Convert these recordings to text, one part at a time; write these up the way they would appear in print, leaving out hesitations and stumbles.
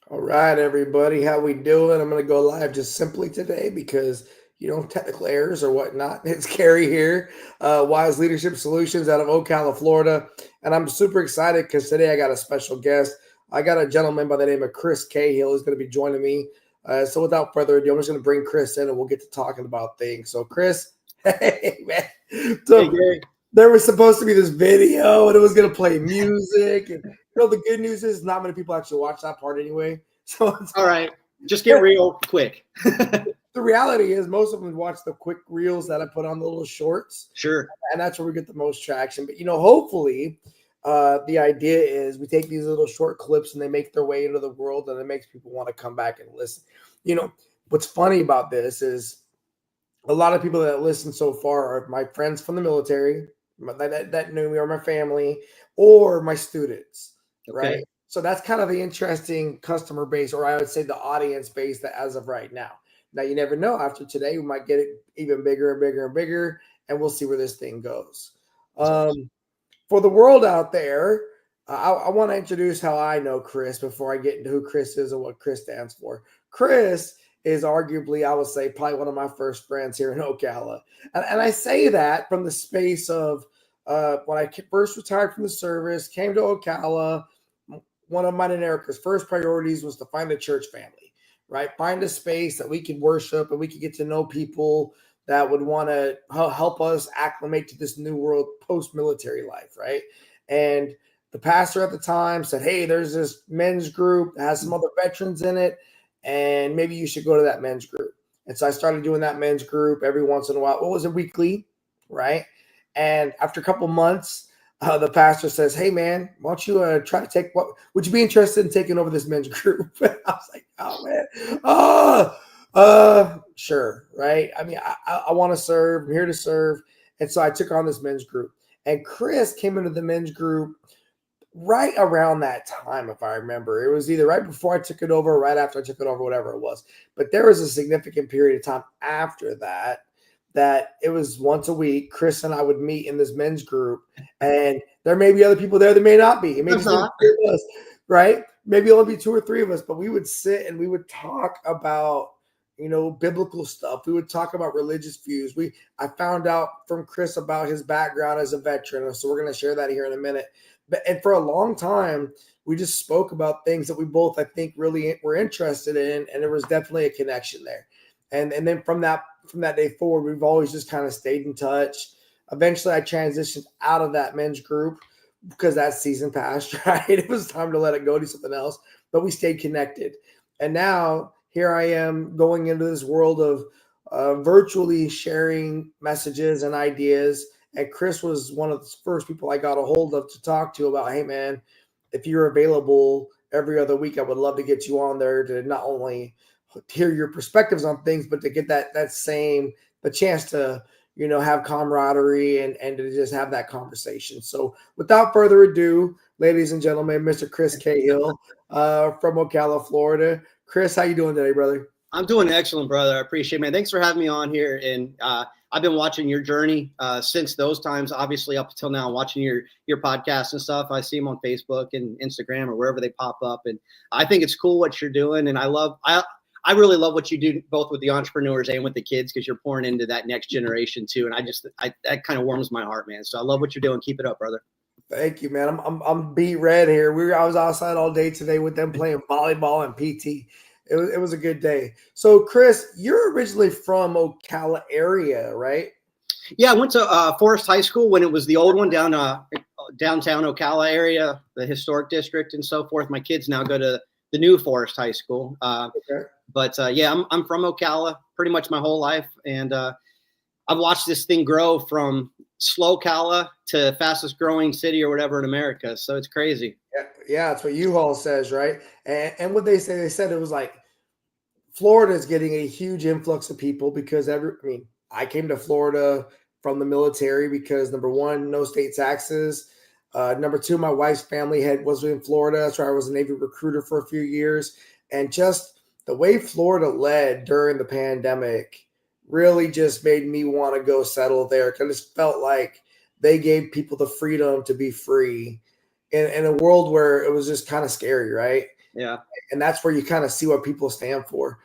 All right, everybody, how we doing? I'm going to go live just simply today because technical errors or whatnot. It's Carrie here, Wise Leadership Solutions out of Ocala, Florida, and I'm super excited because today I got a special guest. I got a gentleman by the name of Chris Cahill who's going to be joining me. So without further ado, I'm just going to bring Chris in and we'll get to talking about things. So Chris, hey man, Hey, so Gary. there was supposed to be this video and it was going to play music and the good news is not many people actually watch that part anyway. So it's All right. Just get real quick. the reality is most of them watch the quick reels that I put on the little shorts, Sure. and that's where we get the most traction. But hopefully, the idea is we take these little short clips and they make their way into the world, and it makes people want to come back and listen. What's funny about this is a lot of people that listen so far are my friends from the military that knew me, or my family, or my students, right? Okay. So that's kind of the interesting customer base, or I would say the audience base that as of right now. Now you never know. After today, we might get it even bigger and bigger and bigger, and we'll see where this thing goes. That's awesome. For the world out there, I want to introduce how I know Chris before I get into who Chris is and what Chris stands for. Chris is arguably, I would say, probably one of my first friends here in Ocala. And I say that from the space of when I first retired from the service, came to Ocala. One of mine and Erica's first priorities was to find a church family, right? Find a space that we could worship and we could get to know people that would want to help us acclimate to this new world post-military life, right? And the pastor at the time said, "Hey, there's this men's group that has some other veterans in it, and maybe you should go to that men's group." And so I started doing that men's group every once in a while. What was it, weekly, right? And after a couple months, the pastor says, "Hey, man, why don't you try to take what? Would you be interested in taking over this men's group?" I was like, "Oh man, sure, right? I mean, I want to serve. I'm here to serve." And so I took on this men's group. And Chris came into the men's group right around that time, if I remember. It was either right before I took it over or right after I took it over, whatever it was. But there was a significant period of time after that it was once a week. Chris and I would meet in this men's group, and there may be other people there, there may not be. It may just be Uh-huh. the three of us, right? Maybe only be two or three of us, but we would sit and we would talk about biblical stuff. We would talk about religious views. I found out from Chris about his background as a veteran, so we're going to share that here in a minute. And for a long time, we just spoke about things that we both, I think, really were interested in, and there was definitely a connection there. And then from that day forward, we've always just kind of stayed in touch. Eventually, I transitioned out of that men's group because that season passed. Right, it was time to let it go, do something else. But we stayed connected, and now here I am going into this world of virtually sharing messages and ideas. And Chris was one of the first people I got a hold of to talk to about, "Hey, man, if you're available every other week, I would love to get you on there to not only hear your perspectives on things, but to get that same the chance to have camaraderie and to just have that conversation." So without further ado, ladies and gentlemen, Mr. Chris Cahill from Ocala, Florida. Chris, how you doing today, brother? I'm doing excellent, brother. I appreciate it, man. Thanks for having me on here. And I've been watching your journey since those times, obviously up until now, watching your podcast and stuff. I see them on Facebook and Instagram or wherever they pop up. And I think it's cool what you're doing. And I really love what you do both with the entrepreneurs and with the kids, because you're pouring into that next generation too. And that kind of warms my heart, man. So I love what you're doing. Keep it up, brother. Thank you, man. I'm beat red here. I was outside all day today with them playing volleyball and PT. It was a good day. So, Chris, you're originally from Ocala area, right? Yeah, I went to Forest High School when it was the old one downtown Ocala area, the historic district and so forth. My kids now go to the new Forest High School. Okay. But yeah, I'm from Ocala pretty much my whole life. And I've watched this thing grow from slow Ocala to fastest growing city or whatever in America. So it's crazy. Yeah, that's what U-Haul says, right? And what they said it was like Florida is getting a huge influx of people because I came to Florida from the military because number one, no state taxes. Number two, my wife's family was in Florida. That's why I was a Navy recruiter for a few years. And just the way Florida led during the pandemic really just made me want to go settle there because it felt like they gave people the freedom to be free in a world where it was just kind of scary, right? Yeah. And that's where you kind of see what people stand for.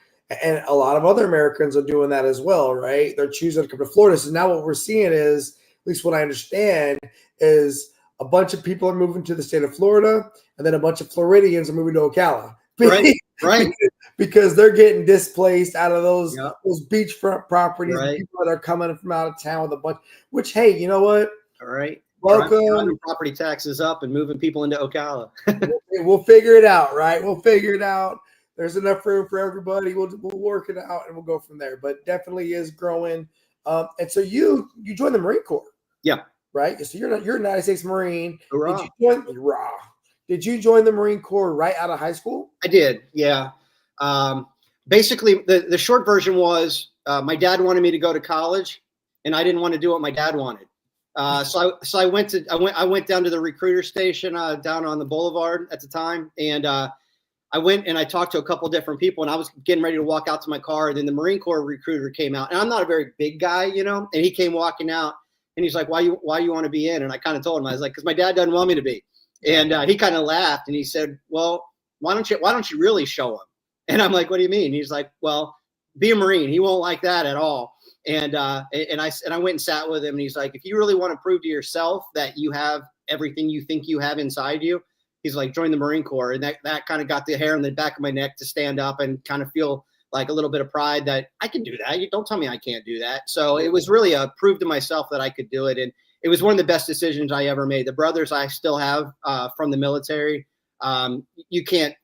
And a lot of other Americans are doing that as well, right? They're choosing to come to Florida. So now what we're seeing is, at least what I understand, is a bunch of people are moving to the state of Florida, and then a bunch of Floridians are moving to Ocala. Right. Right. Because they're getting displaced out of those Yep. beachfront properties, Right. people that are coming from out of town with a bunch, which, hey, you know what? All right. Welcome. Driving property taxes up and moving people into Ocala. We'll figure it out, right? We'll figure it out. There's enough room for everybody. We'll work it out and we'll go from there. But definitely is growing. And so you joined the Marine Corps. Yeah. Right. So you're a United States Marine. Hurrah. Did you join the Marine Corps right out of high school? I did. Yeah. Basically, the short version was my dad wanted me to go to college, and I didn't want to do what my dad wanted. So I went down to the recruiter station down on the boulevard at the time, and I went and I talked to a couple of different people, and I was getting ready to walk out to my car. And then the Marine Corps recruiter came out, and I'm not a very big guy, and he came walking out, and he's like, why you want to be in? And I kind of told him, I was like, because my dad doesn't want me to be. And he kind of laughed, and he said, well, why don't you really show him? And I'm like, what do you mean? He's like, well, be a Marine. He won't like that at all. And I went and sat with him, and he's like, if you really want to prove to yourself that you have everything you think you have inside you, he's like, join the Marine Corps. And that kind of got the hair on the back of my neck to stand up and kind of feel like a little bit of pride that I can do that. You don't tell me I can't do that. So it was really a prove to myself that I could do it. And it was one of the best decisions I ever made. The brothers I still have from the military, you can't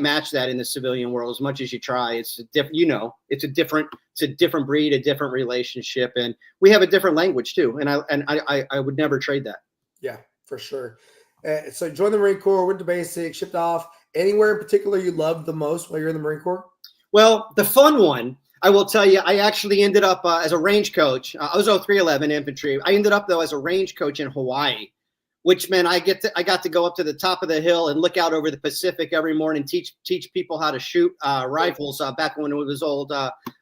match that in the civilian world as much as you try. It's a different, it's a different breed, a different relationship, and we have a different language too. And I would never trade that. Yeah, for sure. So you joined the Marine Corps, went to basic, shipped off. Anywhere in particular you loved the most while you're in the Marine Corps? Well, the fun one, I will tell you, I actually ended up as a range coach. I was 0311 infantry. I ended up though as a range coach in Hawaii, which meant I got to go up to the top of the hill and look out over the Pacific every morning, teach people how to shoot rifles back when it was old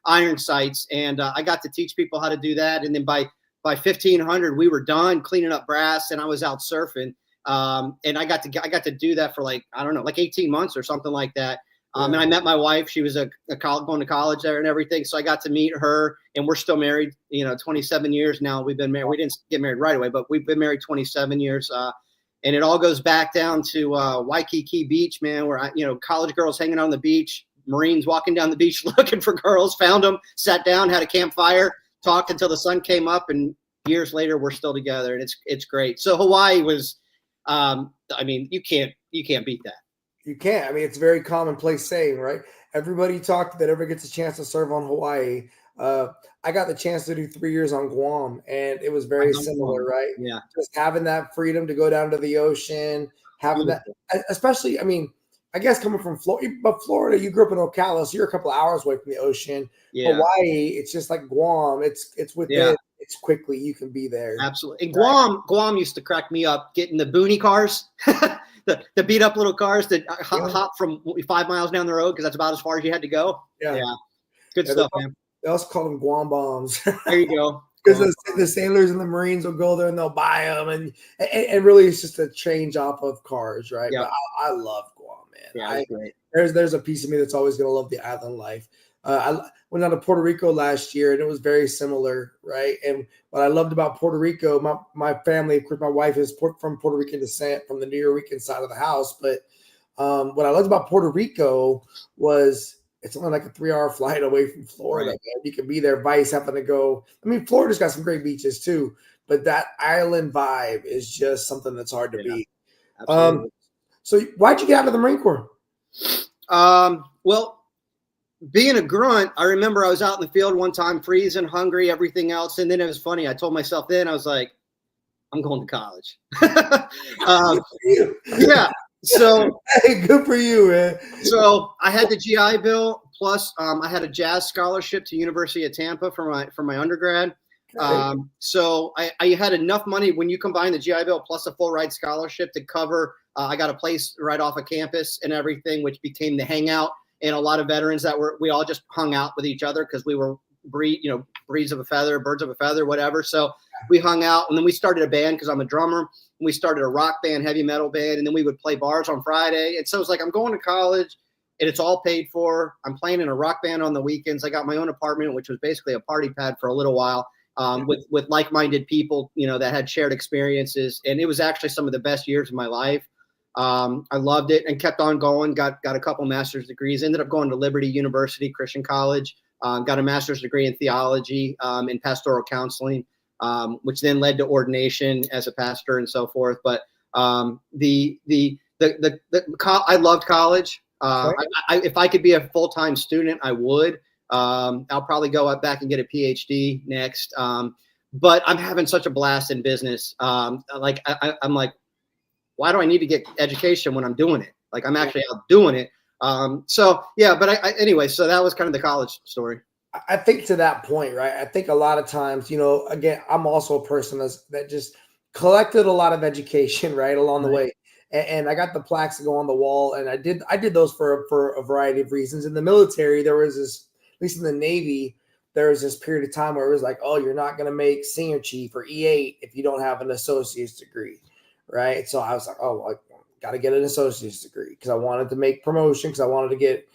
iron sights. And I got to teach people how to do that. And then by 1500, we were done cleaning up brass, and I was out surfing. And I got to do that for like 18 months or something like that. And I met my wife. She was going to college there and everything. So I got to meet her, and we're still married, 27 years now. We've been married. We didn't get married right away, but we've been married 27 years. And it all goes back down to Waikiki Beach, man, where college girls hanging on the beach, Marines walking down the beach looking for girls, found them, sat down, had a campfire, talked until the sun came up, and years later we're still together, and it's great. So Hawaii was, you can't beat that. You can't. I mean, it's a very commonplace saying, right? Everybody you talk to that ever gets a chance to serve on Hawaii. I got the chance to do 3 years on Guam, and it was very similar, right? Yeah. Just having that freedom to go down to the ocean, having that, especially, I guess coming from Florida, but Florida, you grew up in Ocala, so you're a couple of hours away from the ocean. Yeah. Hawaii, it's just like Guam. It's within, it's quickly, you can be there. Absolutely. And Guam used to crack me up getting the boonie cars. The beat up little cars that hop from 5 miles down the road because that's about as far as you had to go. Yeah. Good stuff, man. They also call them Guam bombs. There you go. Because the sailors and the Marines will go there and they'll buy them. And really it's just a change off of cars, right? Yeah. But I love Guam, man. Yeah, great. There's a piece of me that's always going to love the island life. I went down to Puerto Rico last year, and it was very similar, right? And what I loved about Puerto Rico, my family, of course, my wife is from Puerto Rican descent, from the New Rican side of the house. But what I loved about Puerto Rico was it's only like a 3-hour flight away from Florida. Right. You can be there, vice having to go. Florida's got some great beaches too, but that island vibe is just something that's hard to beat. Absolutely. So why'd you get out of the Marine Corps? Well, being a grunt, I remember I was out in the field one time, freezing, hungry, everything else. And then it was funny. I told myself then, I was like, I'm going to college. Yeah. So hey, good for you, man. So I had the GI Bill, plus I had a jazz scholarship to University of Tampa for my undergrad. Okay. So I had enough money when you combine the GI Bill plus a full ride scholarship to cover. I got a place right off of campus and everything, which became the hangout. And a lot of veterans we all just hung out with each other because we were birds of a feather, whatever. So we hung out, and then we started a band because I'm a drummer. And we started a rock band, heavy metal band, and then we would play bars on Friday. And so it's like I'm going to college, and it's all paid for. I'm playing in a rock band on the weekends. I got my own apartment, which was basically a party pad for a little while, with like-minded people, that had shared experiences. And it was actually some of the best years of my life. I loved it and kept on going. Got a couple master's degrees. Ended up going to Liberty University Christian College. Got a master's degree in theology, in pastoral counseling, which then led to ordination as a pastor and so forth. But I loved college. If I could be a full-time student, I would. I'll probably go back and get a PhD next. But I'm having such a blast in business. I'm like, why do I need to get education when I'm doing it? Like, I'm actually out doing it. So that was kind of the college story. I think to that point, right? I think a lot of times, again, I'm also a person that just collected a lot of education, right, along the way. And I got the plaques to go on the wall, and I did those for a variety of reasons. In the military, there was this, at least in the Navy, there was this period of time where it was like, oh, you're not going to make senior chief or E8 if you don't have an associate's degree, right? So I was like, oh, well, I got to get an associate's degree because I wanted to make promotion, because I wanted to get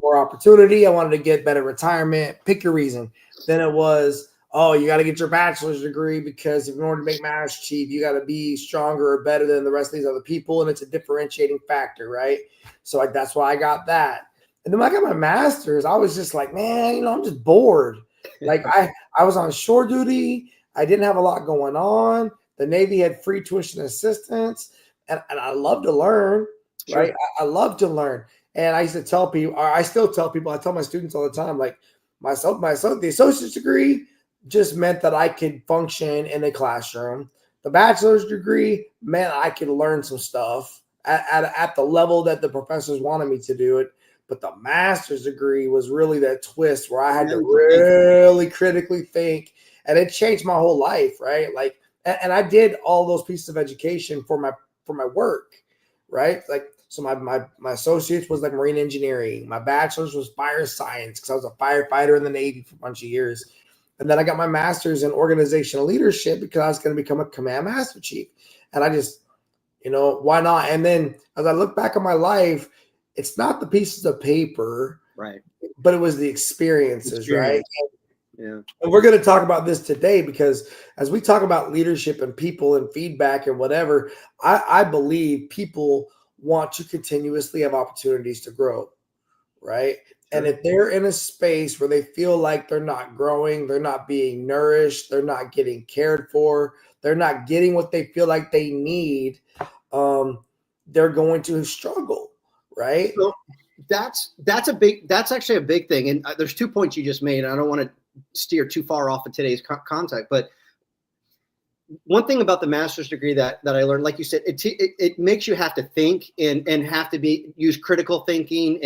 more opportunity. I wanted to get better retirement. Pick your reason. Then it was, oh, you got to get your bachelor's degree because in order to make master chief, you got to be stronger or better than the rest of these other people, and it's a differentiating factor, right? So that's why I got that. And then when I got my master's, I was just like, man, I'm just bored. Like I was on shore duty. I didn't have a lot going on. The Navy had free tuition assistance, and I love to learn, right? I love to learn. And I used to tell people, or I still tell people, I tell my students all the time, like the associate's degree just meant that I could function in a classroom. The bachelor's degree meant I could learn some stuff at the level that the professors wanted me to do it. But the master's degree was really that twist where I had to really critically think, and it changed my whole life, right? Like, and I did all those pieces of education for my work, right? Like, so my associates was like marine engineering. My bachelor's was fire science because I was a firefighter in the Navy for a bunch of years. And then I got my master's in organizational leadership because I was going to become a command master chief. And I just, why not? And then as I look back on my life, it's not the pieces of paper, right? But it was the experiences, right? Yeah. And we're going to talk about this today because as we talk about leadership and people and feedback and whatever, I believe people want to continuously have opportunities to grow, right? And if they're in a space where they feel like they're not growing, they're not being nourished, they're not getting cared for, they're not getting what they feel like they need, they're going to struggle, right? So that's actually a big thing. And there's 2 points you just made. I don't want to steer too far off of today's content, but one thing about the master's degree that I learned, like you said, it makes you have to think and have to use critical thinking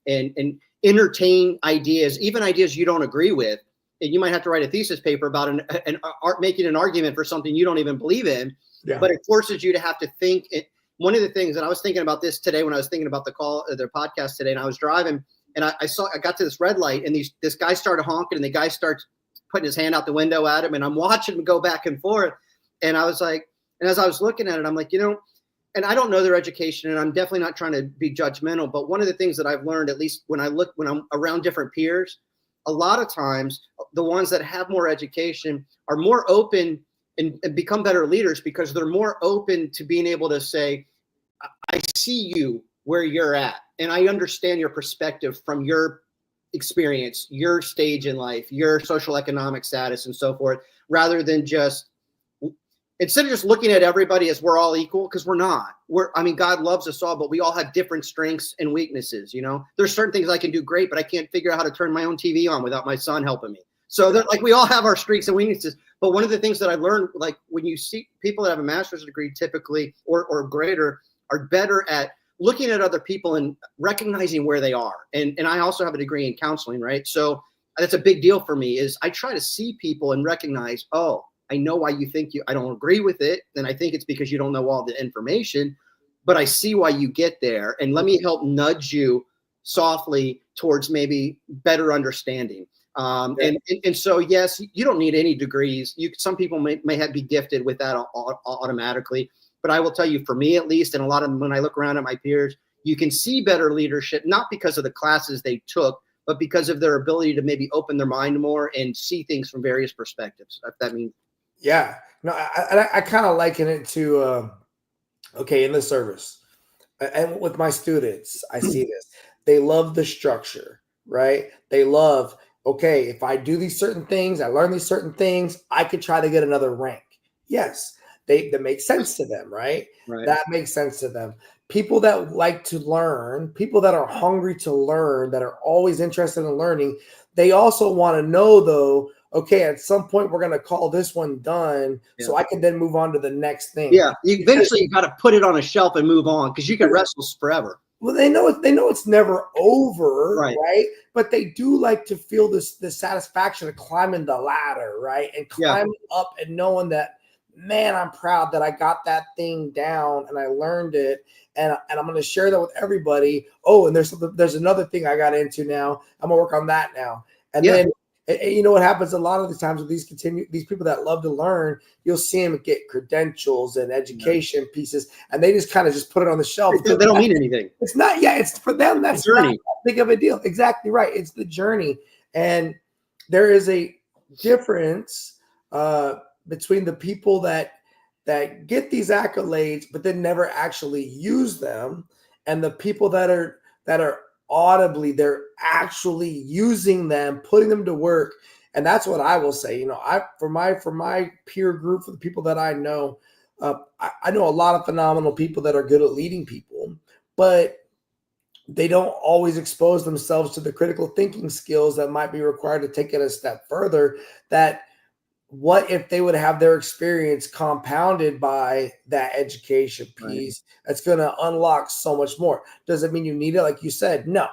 and entertain ideas, even ideas you don't agree with. And you might have to write a thesis paper about making an argument for something you don't even believe in, but it forces you to have to think. One of the things, and I was thinking about this today when I was thinking about the podcast today, and I was driving and I got to this red light and this guy started honking and the guy starts putting his hand out the window at him, and I'm watching him go back and forth. And I was like, and as I was looking at it, I'm like, and I don't know their education, and I'm definitely not trying to be judgmental, but one of the things that I've learned, at least when I'm around different peers, a lot of times the ones that have more education are more open and become better leaders because they're more open to being able to say, I see you where you're at, and I understand your perspective from your experience, your stage in life, your social economic status, and so forth, rather than instead of just looking at everybody as we're all equal, because we're not. God loves us all, but we all have different strengths and weaknesses. There's certain things I can do great, but I can't figure out how to turn my own TV on without my son helping me. So like we all have our strengths and weaknesses. But one of the things that I learned, like when you see people that have a master's degree typically or greater are better at looking at other people and recognizing where they are. And I also have a degree in counseling, right? So that's a big deal for me is I try to see people and recognize, oh, I know why you think I don't agree with it. And I think it's because you don't know all the information, but I see why you get there. And let me help nudge you softly towards maybe better understanding. And so, yes, you don't need any degrees. Some people may be gifted with that automatically. But I will tell you, for me at least, and a lot of them, when I look around at my peers, you can see better leadership, not because of the classes they took, but because of their ability to maybe open their mind more and see things from various perspectives. If that means. Yeah. No, I kind of liken it to, okay, in the service. And with my students, I see this. They love the structure, right? They love, okay, if I do these certain things, I learn these certain things, I could try to get another rank. Yes, that makes sense to them, right? Right. That makes sense to them. People that like to learn, people that are hungry to learn, that are always interested in learning, they also want to know, though, okay, at some point we're going to call this one done, so I can then move on to the next thing. Yeah, eventually you got to put it on a shelf and move on, because you can wrestle forever. Well, they know it's never over, Right? But they do like to feel the satisfaction of climbing the ladder, right? And climbing up and knowing that, man, I'm proud that I got that thing down and I learned it, and I'm going to share that with everybody. Oh, and there's another thing I got into now. I'm gonna work on that now, and then. And you know what happens a lot of the times with these people that love to learn, you'll see them get credentials and education pieces, and they just kind of just put it on the shelf. They don't mean anything. It's not, it's for them. That's not that big of a deal. Exactly right. It's the journey. And there is a difference between the people that get these accolades, but then never actually use them, and the people that are audibly, they're actually using them, putting them to work. And that's what I will say. For my peer group, for the people that I know, I know a lot of phenomenal people that are good at leading people, but they don't always expose themselves to the critical thinking skills that might be required to take it a step further. That what if they would have their experience compounded by that education piece? That's going to unlock so much more. Does it mean you need it? Like you said, no.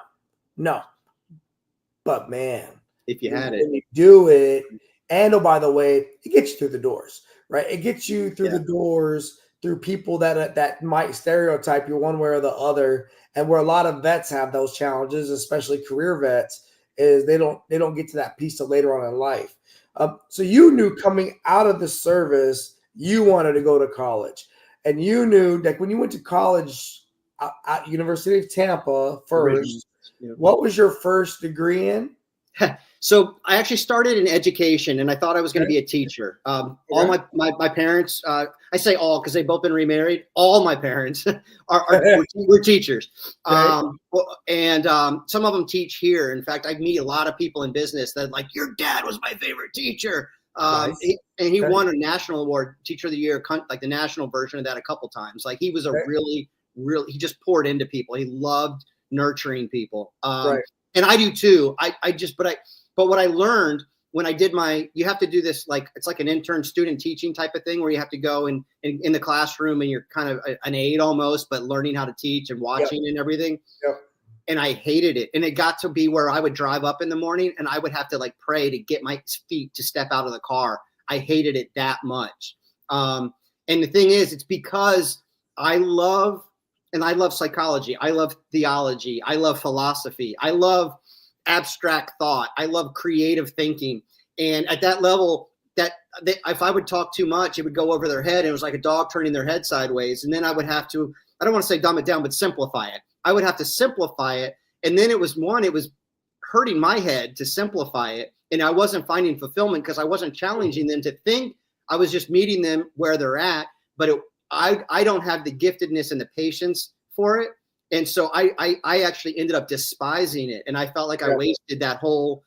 But man, if you had it, when you do it, and oh, by the way, it gets you through the doors, right? It gets you through the doors, through people that might stereotype you one way or the other. And where a lot of vets have those challenges, especially career vets, is they don't get to that piece till later on in life. So you knew coming out of the service, you wanted to go to college, and you knew that when you went to college at University of Tampa first, what was your first degree in? So I actually started in education, and I thought I was going to be a teacher. All my parents, I say all because they've both been remarried. All my parents were teachers. And some of them teach here. In fact, I meet a lot of people in business that like, your dad was my favorite teacher. He won a national award, Teacher of the Year, like the national version of that a couple times. Like he was a really, he just poured into people. He loved nurturing people. And I do too. But what I learned when I did you have to do this, like, it's like an intern student teaching type of thing where you have to go in the classroom and you're kind of an aide almost, but learning how to teach and watching and everything. And I hated it. And it got to be where I would drive up in the morning and I would have to like pray to get my feet to step out of the car. I hated it that much. And the thing is, it's because I love psychology. I love theology. I love philosophy. I love abstract thought. I love creative thinking. And at that level, if I would talk too much, it would go over their head. It was like a dog turning their head sideways. And then I would have to, I don't want to say dumb it down, but simplify it. I would have to simplify it. And then it was hurting my head to simplify it. And I wasn't finding fulfillment because I wasn't challenging them to think. I was just meeting them where they're at. But I don't have the giftedness and the patience for it. And so I actually ended up despising it. And I felt like I wasted that whole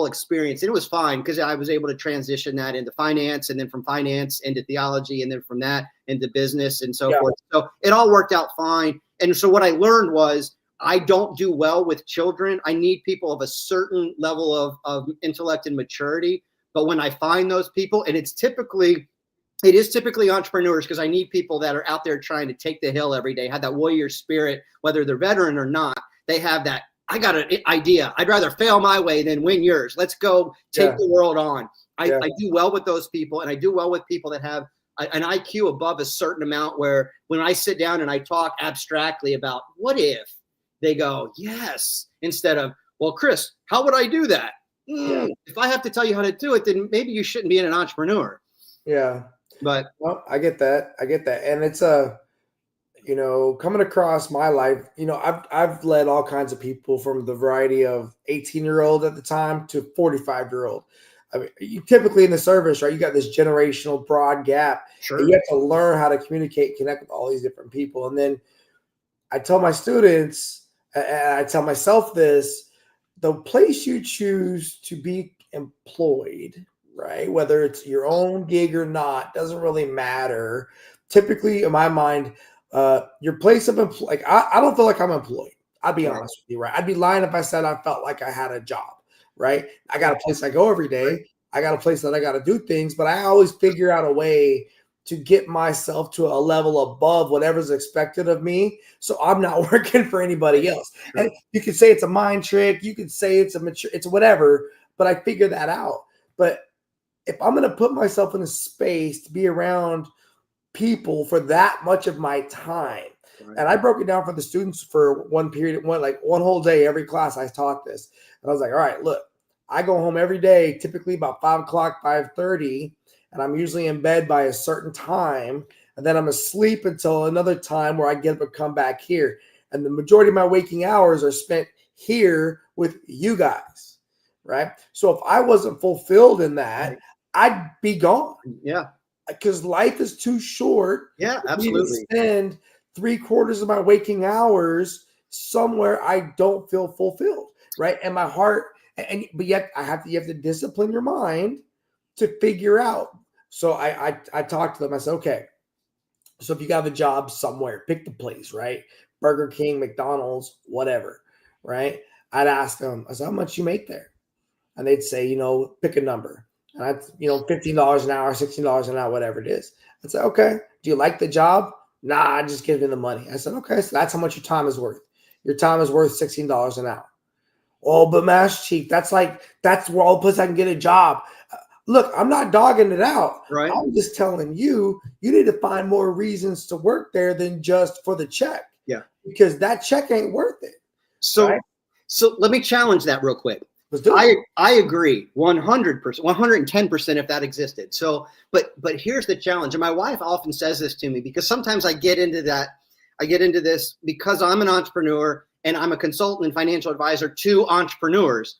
experience. And it was fine because I was able to transition that into finance, and then from finance into theology, and then from that into business and so forth. So it all worked out fine. And so what I learned was I don't do well with children. I need people of a certain level of intellect and maturity. But when I find those people, and it is typically entrepreneurs, because I need people that are out there trying to take the hill every day, have that warrior spirit, whether they're veteran or not. They have that, I got an idea. I'd rather fail my way than win yours. Let's go take the world on. I do well with those people, and I do well with people that have an IQ above a certain amount, where when I sit down and I talk abstractly about what if, they go, yes, instead of, well, Chris, how would I do that? Yeah. If I have to tell you how to do it, then maybe you shouldn't be an entrepreneur. Yeah. But Well, I get that. I get that. And it's coming across my life, I've led all kinds of people from the variety of 18-year-old at the time to 45-year-old. I mean, you typically in the service, right? You got this generational broad gap, and sure. you have to learn how to communicate, connect with all these different people. And then I tell my students, and I tell myself this: the place you choose to be employed, right? Whether it's your own gig or not, doesn't really matter. Typically, in my mind, your place of employ, like I don't feel like I'm employed. I'd be Right. honest with you, right? I'd be lying if I said I felt like I had a job, right? I got Yeah. a place I go every Right. day. I got a place that I got to do things, but I always figure out a way to get myself to a level above whatever's expected of me. So I'm not working for anybody else. Sure. And you could say it's a mind trick. You could say it's whatever, but I figured that out. But if I'm going to put myself in a space to be around people for that much of my time, Right. and I broke it down for the students for one period, one whole day, every class I taught this. And I was like, all right, look, I go home every day, typically about 5 o'clock, 5:30, and I'm usually in bed by a certain time. And then I'm asleep until another time where I get up and come back here. And the majority of my waking hours are spent here with you guys, right? So if I wasn't fulfilled in that, Right. I'd be gone Yeah. because life is too short Yeah. for me to Absolutely. spend 3/4 of my waking hours somewhere I don't feel fulfilled, right? And my heart, but yet you have to discipline your mind to figure out. So I talked to them. I said, okay, so if you got a job somewhere, pick the place, right? Burger King, McDonald's, whatever, right? I'd ask them, I said, how much you make there? And they'd say, pick a number. And $15 an hour, $16 an hour, whatever it is. I'd say, okay, do you like the job? Nah, I just give them the money. I said, okay, so that's how much your time is worth. Your time is worth $16 an hour. Oh, but Master Chief, that's where all the place I can get a job. Look, I'm not dogging it out. Right. I'm just telling you, you need to find more reasons to work there than just for the check. Yeah. Because that check ain't worth it. So, right? so let me challenge that real quick. Let's do it. I agree 100%, 110% if that existed. So, but here's the challenge. And my wife often says this to me because sometimes I get into this because I'm an entrepreneur and I'm a consultant and financial advisor to entrepreneurs.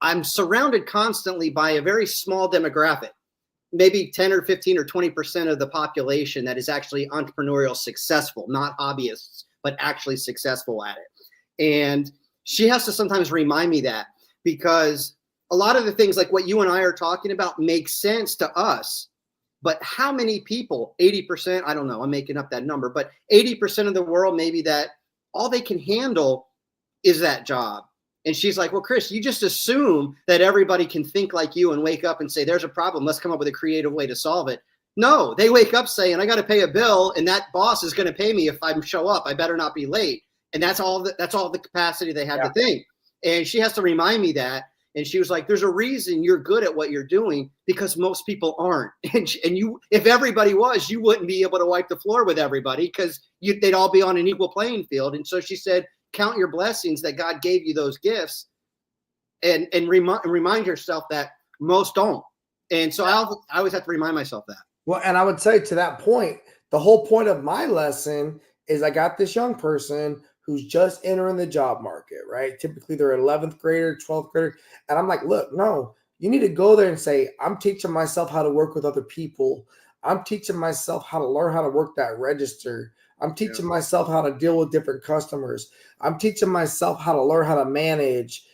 I'm surrounded constantly by a very small demographic, maybe 10 or 15 or 20% of the population that is actually entrepreneurial successful, not hobbyists, but actually successful at it. And she has to sometimes remind me that because a lot of the things like what you and I are talking about make sense to us. But how many people, 80%, I don't know, I'm making up that number, but 80% of the world, maybe that all they can handle is that job. And she's like, well, Chris, you just assume that everybody can think like you and wake up and say, there's a problem. Let's come up with a creative way to solve it. No, they wake up saying, I got to pay a bill and that boss is going to pay me if I show up. I better not be late. And that's all the capacity they had to think. And she has to remind me that. And she was like, there's a reason you're good at what you're doing because most people aren't. And you, if everybody was, you wouldn't be able to wipe the floor with everybody because they'd all be on an equal playing field. And so she said, count your blessings that God gave you those gifts and remind yourself that most don't. And so I always have to remind myself that. Well, and I would say to that point, the whole point of my lesson is I got this young person who's just entering the job market, right? Typically they're an 11th grader, 12th grader. And I'm like, look, no, you need to go there and say, I'm teaching myself how to work with other people. I'm teaching myself how to learn how to work that register. I'm teaching myself how to deal with different customers. I'm teaching myself how to learn how to manage.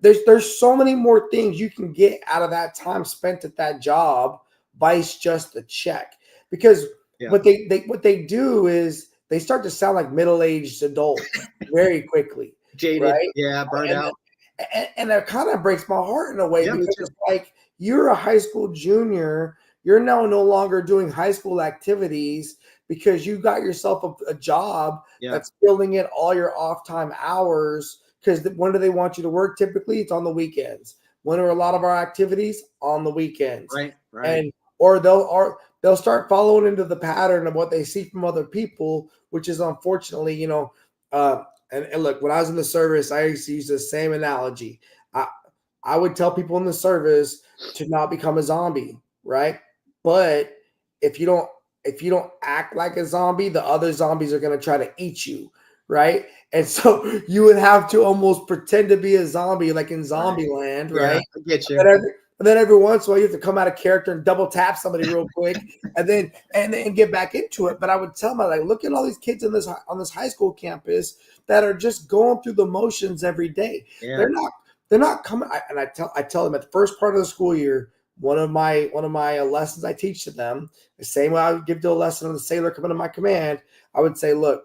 There's so many more things you can get out of that time spent at that job vice just the check. Because what they do is they start to sound like middle-aged adults very quickly. Jaded, right? Burned out. And that kind of breaks my heart in a way because it's like you're a high school junior, you're now no longer doing high school activities because you got yourself a job that's filling in all your off time hours. Because when do they want you to work? Typically, it's on the weekends. When are a lot of our activities? On the weekends. Right. And or they'll start following into the pattern of what they see from other people, which is unfortunately, and look, when I was in the service, I used to use the same analogy. I would tell people in the service to not become a zombie, right? But if you don't act like a zombie, the other zombies are going to try to eat you, right? And so you would have to almost pretend to be a zombie, like in Right. Zombieland, Yeah, right? I get you. And then every once in a while you have to come out of character and double tap somebody real quick, and then get back into it. But I would tell them, like, look at all these kids on this high school campus that are just going through the motions every day. Yeah. They're not coming. I tell them at the first part of the school year, one of my lessons I teach to them, the same way I would give to a lesson on the sailor coming to my command. I would say, look,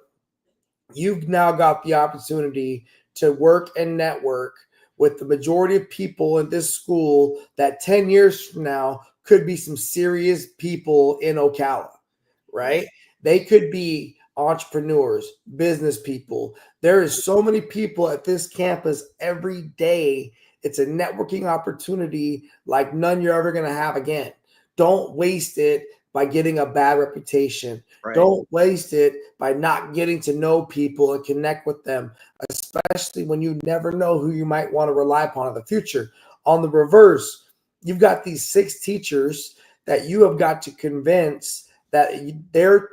you've now got the opportunity to work and network with the majority of people in this school that 10 years from now could be some serious people in Ocala, right? They could be entrepreneurs, business people. There is so many people at this campus every day. It's a networking opportunity like none you're ever going to have again. Don't waste it by getting a bad reputation. Right. Don't waste it by not getting to know people and connect with them, especially when you never know who you might want to rely upon in the future. On the reverse, you've got these 6 teachers that you have got to convince that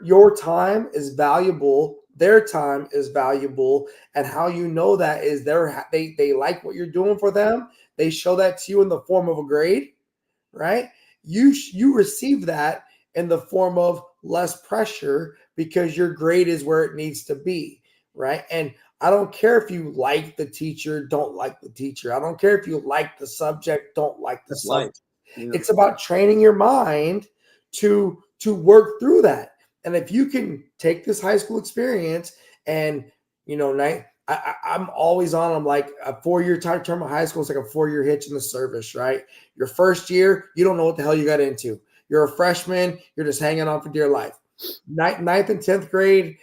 your time is valuable. Their time is valuable, and how you know that is they like what you're doing for them. They show that to you in the form of a grade, right? You receive that in the form of less pressure because your grade is where it needs to be, right? And I don't care if you like the teacher, don't like the teacher. I don't care if you like the subject, don't like the That's life. subject. Yeah. It's about training your mind to work through that. And if you can take this high school experience and, I'm always on them, like a 4-year term of high school is like a 4-year hitch in the service, right? Your first year, you don't know what the hell you got into. You're a freshman, you're just hanging on for dear life. Ninth and 10th grade,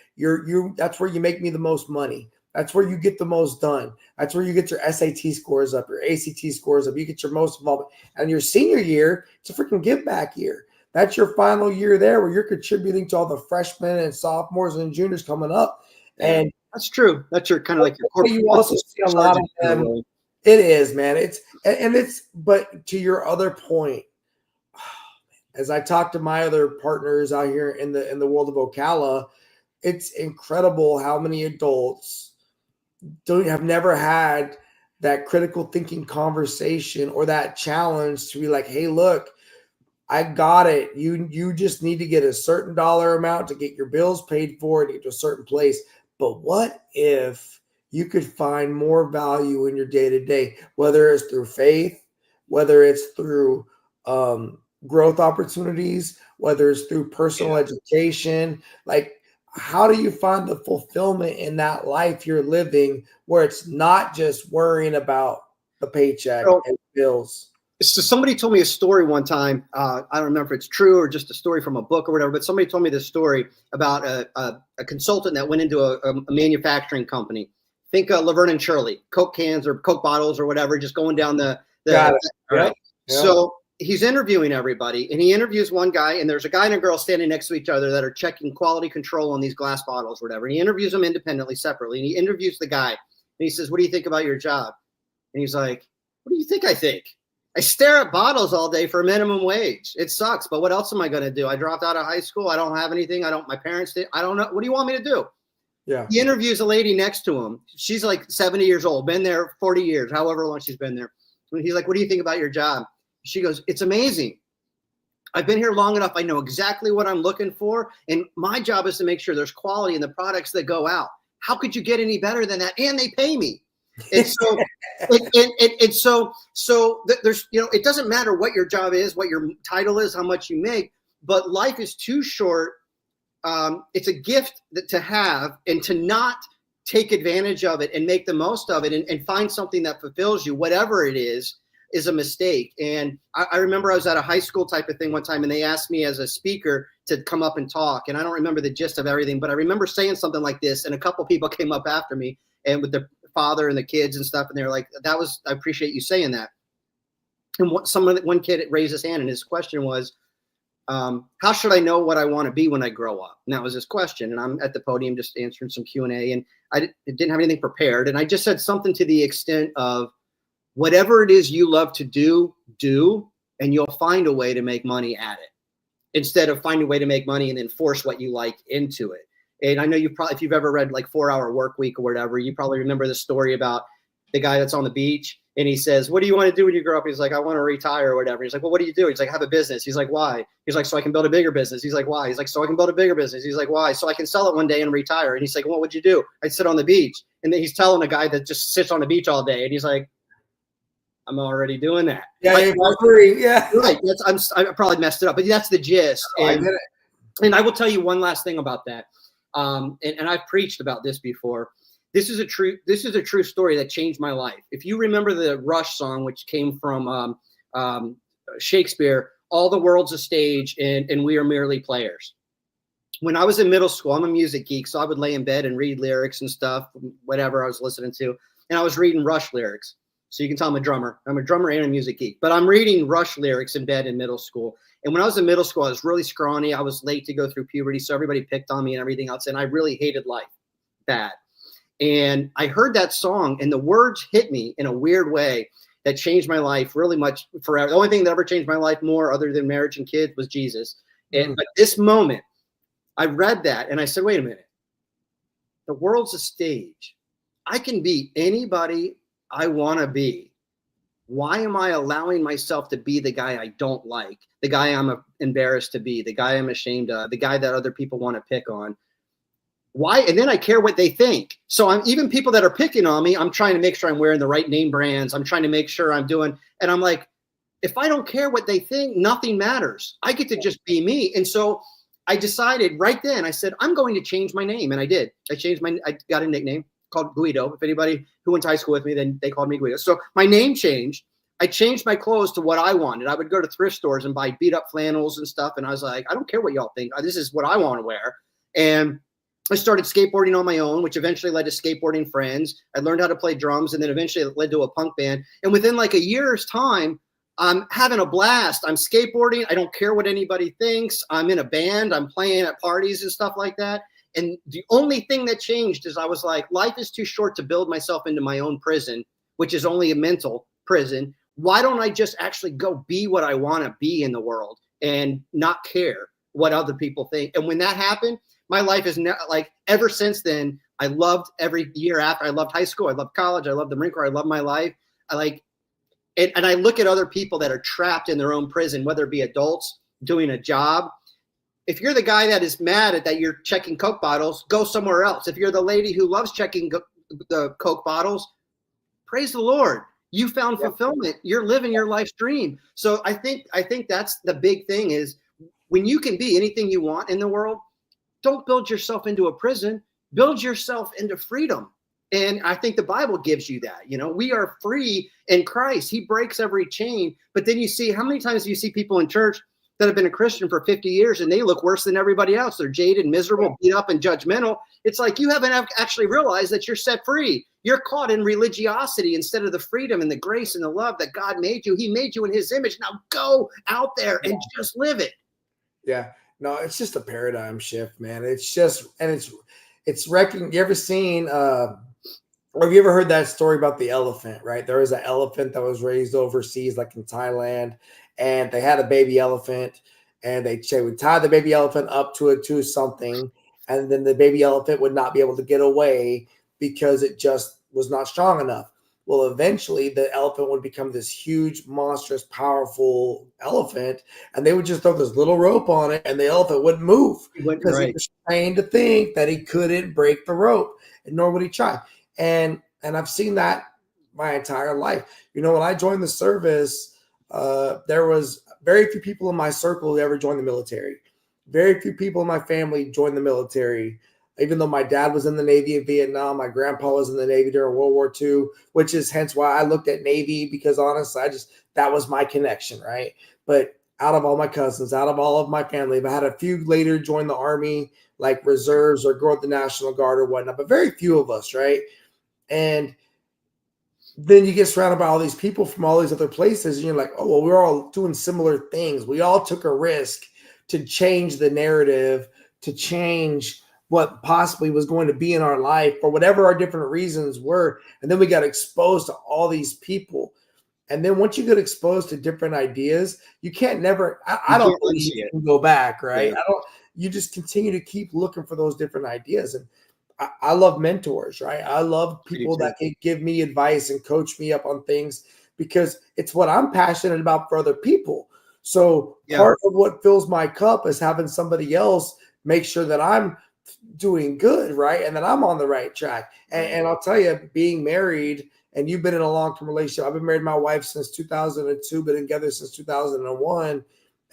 that's where you make me the most money. That's where you get the most done. That's where you get your SAT scores up, your ACT scores up. You get your most involvement. And your senior year, it's a freaking give back year. That's your final year there where you're contributing to all the freshmen and sophomores and juniors coming up. Yeah, and that's true. That's your kind of like your corporate. you also see a lot of them. It is, man. But to your other point, as I talk to my other partners out here in the world of Ocala, it's incredible how many adults have never had that critical thinking conversation or that challenge to be like, hey, look, I got it. You just need to get a certain dollar amount to get your bills paid for and get to a certain place. But what if you could find more value in your day-to-day, whether it's through faith, whether it's through growth opportunities, whether it's through personal education? Like, how do you find the fulfillment in that life you're living where it's not just worrying about the paycheck and bills? So somebody told me a story one time. I don't remember if it's true or just a story from a book or whatever, but somebody told me this story about a consultant that went into a manufacturing company. Think Laverne and Shirley, Coke cans or Coke bottles or whatever, just going down the Got it. right. Yep. So he's interviewing everybody, and he interviews one guy, and there's a guy and a girl standing next to each other that are checking quality control on these glass bottles or whatever. And he interviews them independently, separately, and he interviews the guy, and he says, "What do you think about your job?" And he's like, "What do you think I think? I stare at bottles all day for minimum wage. It sucks, but what else am I going to do? I dropped out of high school. I don't have anything. My parents did. I don't know. What do you want me to do?" Yeah. He interviews a lady next to him. She's like 70 years old, been there 40 years, however long she's been there. And he's like, "What do you think about your job?" She goes, "It's amazing. I've been here long enough. I know exactly what I'm looking for. And my job is to make sure there's quality in the products that go out. How could you get any better than that? And they pay me." And so, there's, it doesn't matter what your job is, what your title is, how much you make, but life is too short. It's a gift to have, and to not take advantage of it and make the most of it and find something that fulfills you, whatever it is a mistake. And I remember I was at a high school type of thing one time, and they asked me as a speaker to come up and talk. And I don't remember the gist of everything, but I remember saying something like this, and a couple people came up after me, and with the father and the kids and stuff, and they were like, I appreciate you saying that. And one kid raised his hand, and his question was, how should I know what I want to be when I grow up? And that was his question. And I'm at the podium just answering some Q&A, and I didn't have anything prepared. And I just said something to the extent of, Whatever it is you love to do, and you'll find a way to make money at it, instead of finding a way to make money and then force what you like into it. And I know you probably, if you've ever read like 4 Hour Work Week or whatever, you probably remember the story about the guy that's on the beach and he says, what do you want to do when you grow up? He's like, I want to retire or whatever. He's like, well, what do you do? He's like, I have a business. He's like, why? He's like, so I can build a bigger business. He's like, why? He's like, so I can build a bigger business. He's like, why? So I can sell it one day and retire. And he's like, well, what would you do? I'd sit on the beach. And then he's telling a guy that just sits on the beach all day. And he's like, I'm already doing that. Yeah, like, yeah. Right. I probably messed it up, but that's the gist. Oh, I get it. And I will tell you one last thing about that. And I've preached about this before. This is a true story that changed my life. If you remember the Rush song, which came from Shakespeare, all the world's a stage and we are merely players. When I was in middle school, I'm a music geek, so I would lay in bed and read lyrics and stuff, whatever I was listening to. And I was reading Rush lyrics. So you can tell I'm a drummer. I'm a drummer and a music geek. But I'm reading Rush lyrics in bed in middle school. And when I was in middle school, I was really scrawny. I was late to go through puberty, so everybody picked on me and everything else. And I really hated life bad. And I heard that song, and the words hit me in a weird way that changed my life really much forever. The only thing that ever changed my life more, other than marriage and kids, was Jesus. But this moment, I read that, and I said, wait a minute. The world's a stage. I can be anybody I want to be. Why am I allowing myself to be the guy I don't like, the guy I'm embarrassed to be, the guy I'm ashamed of, the guy that other people want to pick on? Why? And then I care what they think. So I'm even people that are picking on me, I'm trying to make sure I'm wearing the right name brands. I'm trying to make sure I'm doing, and I'm like, if I don't care what they think, nothing matters. I get to just be me. And so I decided right then, I said, I'm going to change my name. And I did. I got a nickname called Guido. If anybody who went to high school with me, then they called me Guido. So my name changed. I changed my clothes to what I wanted. I would go to thrift stores and buy beat up flannels and stuff. And I was like, I don't care what y'all think. This is what I want to wear. And I started skateboarding on my own, which eventually led to skateboarding friends. I learned how to play drums, and then eventually it led to a punk band. And within like a year's time, I'm having a blast. I'm skateboarding. I don't care what anybody thinks. I'm in a band. I'm playing at parties and stuff like that. And the only thing that changed is I was like, life is too short to build myself into my own prison, which is only a mental prison. Why don't I just actually go be what I want to be in the world and not care what other people think? And when that happened, my life is like ever since then, I loved every year after. I loved high school. I loved college. I loved the Marine Corps. I love my life. I like it. And I look at other people that are trapped in their own prison, whether it be adults doing a job. If you're the guy that is mad at that you're checking Coke bottles, go somewhere else. If you're the lady who loves checking the Coke bottles, praise the Lord. You found fulfillment. You're living your life's dream. So I think that's the big thing is when you can be anything you want in the world, don't build yourself into a prison. Build yourself into freedom. And I think the Bible gives you that. You know, we are free in Christ. He breaks every chain. But then you see, how many times do you see people in church that have been a Christian for 50 years and they look worse than everybody else? They're jaded, miserable, beat up, and judgmental. It's like you haven't actually realized that you're set free. You're caught in religiosity instead of the freedom and the grace and the love that God made you. He made you in his image. Now go out there and just live it. Yeah. No, it's just a paradigm shift, man. It's just, and it's wrecking. You ever seen, or have you ever heard that story about the elephant, right? There was an elephant that was raised overseas, like in Thailand, and they had a baby elephant, and they would tie the baby elephant up to something, and then the baby elephant would not be able to get away because it just was not strong enough. Well, eventually the elephant would become this huge, monstrous, powerful elephant, and they would just throw this little rope on it, and the elephant wouldn't move because he was trained to think that he couldn't break the rope, and nor would he try. And I've seen that my entire life. You know, when I joined the service, there was very few people in my circle who ever joined the military. Very few people in my family joined the military. Even though my dad was in the Navy in Vietnam, my grandpa was in the Navy during World War II, which is hence why I looked at Navy, because honestly, that was my connection, right? But out of all my cousins, out of all of my family, I had a few later join the Army, like reserves or go with the National Guard or whatnot, but very few of us, right? And then you get surrounded by all these people from all these other places, and you're like, oh, well, we're all doing similar things. We all took a risk to change the narrative, to change what possibly was going to be in our life for whatever our different reasons were. And then we got exposed to all these people. And then once you get exposed to different ideas, you can't never, I You don't can't believe unsee you it. can go back, right? Yeah. I don't, you just continue to keep looking for those different ideas. And I love mentors, right? I love I do people too. that can give me advice and coach me up on things because it's what I'm passionate about for other people. So Yeah. part of what fills my cup is having somebody else make sure that I'm doing good, right? And that I'm on the right track. And I'll tell you, being married and you've been in a long-term relationship. I've been married to my wife since 2002, been together since 2001.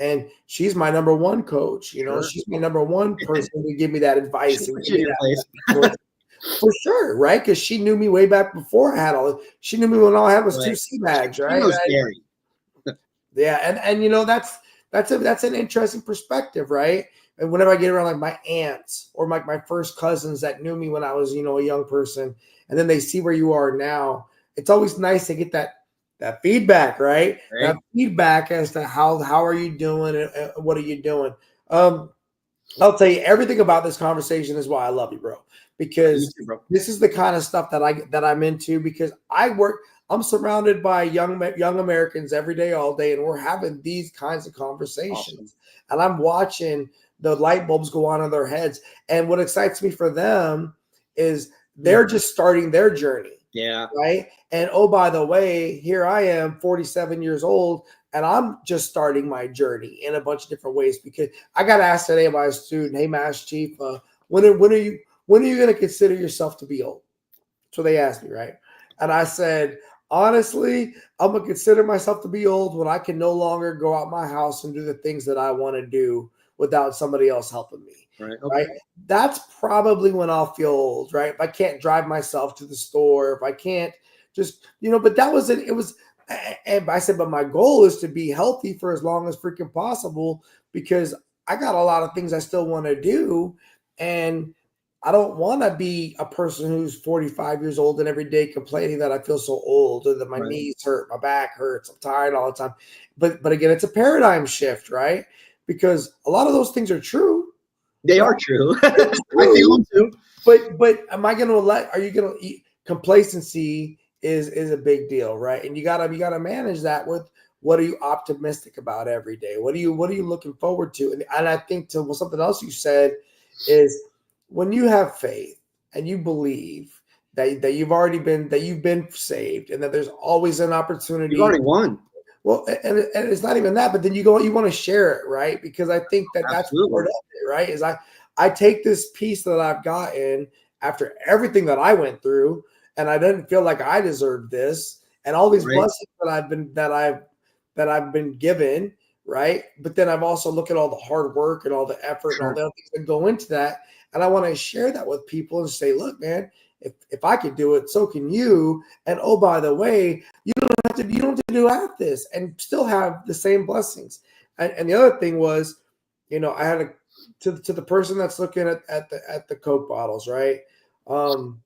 And she's my number one coach. You know, Sure. she's my number one person to give me that advice She'll and put give you in me your that place. for sure, right? Because she knew me way back before I had all. She knew me when all I had was Right. two sea bags, She right? knows Gary. Yeah, and you know that's an interesting perspective, right? And whenever I get around like my aunts or my first cousins that knew me when I was, you know, a young person, and then they see where you are now, it's always nice to get that feedback, right? Right. That feedback as to how are you doing and what are you doing. Um, I'll tell you everything about this conversation is why I love you, bro. You Because too, bro. this is the kind of stuff that I'm into. Because I'm surrounded by young Americans every day, all day, and we're having these kinds of conversations. Awesome. And I'm watching the light bulbs go on in their heads. And what excites me for them is they're just starting their journey, Yeah. right? And oh, by the way, here I am, 47 years old, and I'm just starting my journey in a bunch of different ways because I got asked today by a student, "Hey, Master Chief, when are you going to consider yourself to be old?" So they asked me, right? And I said, honestly, I'm gonna consider myself to be old when I can no longer go out my house and do the things that I want to do without somebody else helping me. Right. Right. Okay. That's probably when I'll feel old, right? If I can't drive myself to the store, if I can't just, you know, but that was it. It was, and I said, but my goal is to be healthy for as long as freaking possible because I got a lot of things I still want to do. And I don't want to be a person who's 45 years old and every day complaining that I feel so old or that my Right. knees hurt, my back hurts, I'm tired all the time. But again, it's a paradigm shift, right? Because a lot of those things are true. They Right? are true. They're I feel true. them too. But am I going to let? Are you going to eat? Complacency is a big deal, right? And you gotta manage that with what are you optimistic about every day? What are you looking forward to? And I think to something else you said is when you have faith and you believe that you've been saved and that there's always an You've opportunity. already won. Well, and it's not even that, but then you want to share it, right? Because I think that's part Absolutely. of it, right? Is I take this piece that I've gotten after everything that I went through, and I didn't feel like I deserved this, and all these Right. blessings that I've been given, right? But then I've also looked at all the hard work and all the effort and all Sure. the other things that go into that, and I want to share that with people and say, look, man, if I could do it, so can you. And oh, by the way, you don't have to do half this and still have the same blessings. And the other thing was, you know, I had to the person that's looking at the Coke bottles, right? Um,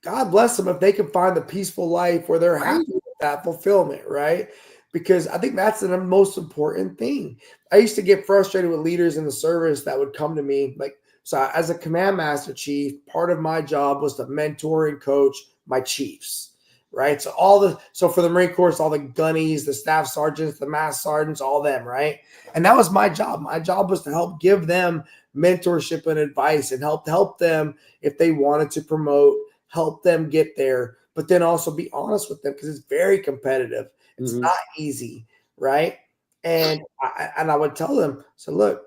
God bless them if they can find the peaceful life where they're Right. happy with that fulfillment, right? Because I think that's the most important thing. I used to get frustrated with leaders in the service that would come to me like, so as a command master chief, part of my job was to mentor and coach my chiefs, right? So for the Marine Corps, it's all the gunnies, the staff sergeants, the mass sergeants, all them, right? And that was my job. My job was to help give them mentorship and advice and help them if they wanted to promote, help them get there, but then also be honest with them because it's very competitive. It's Mm-hmm. not easy, right? And I would tell them, so look,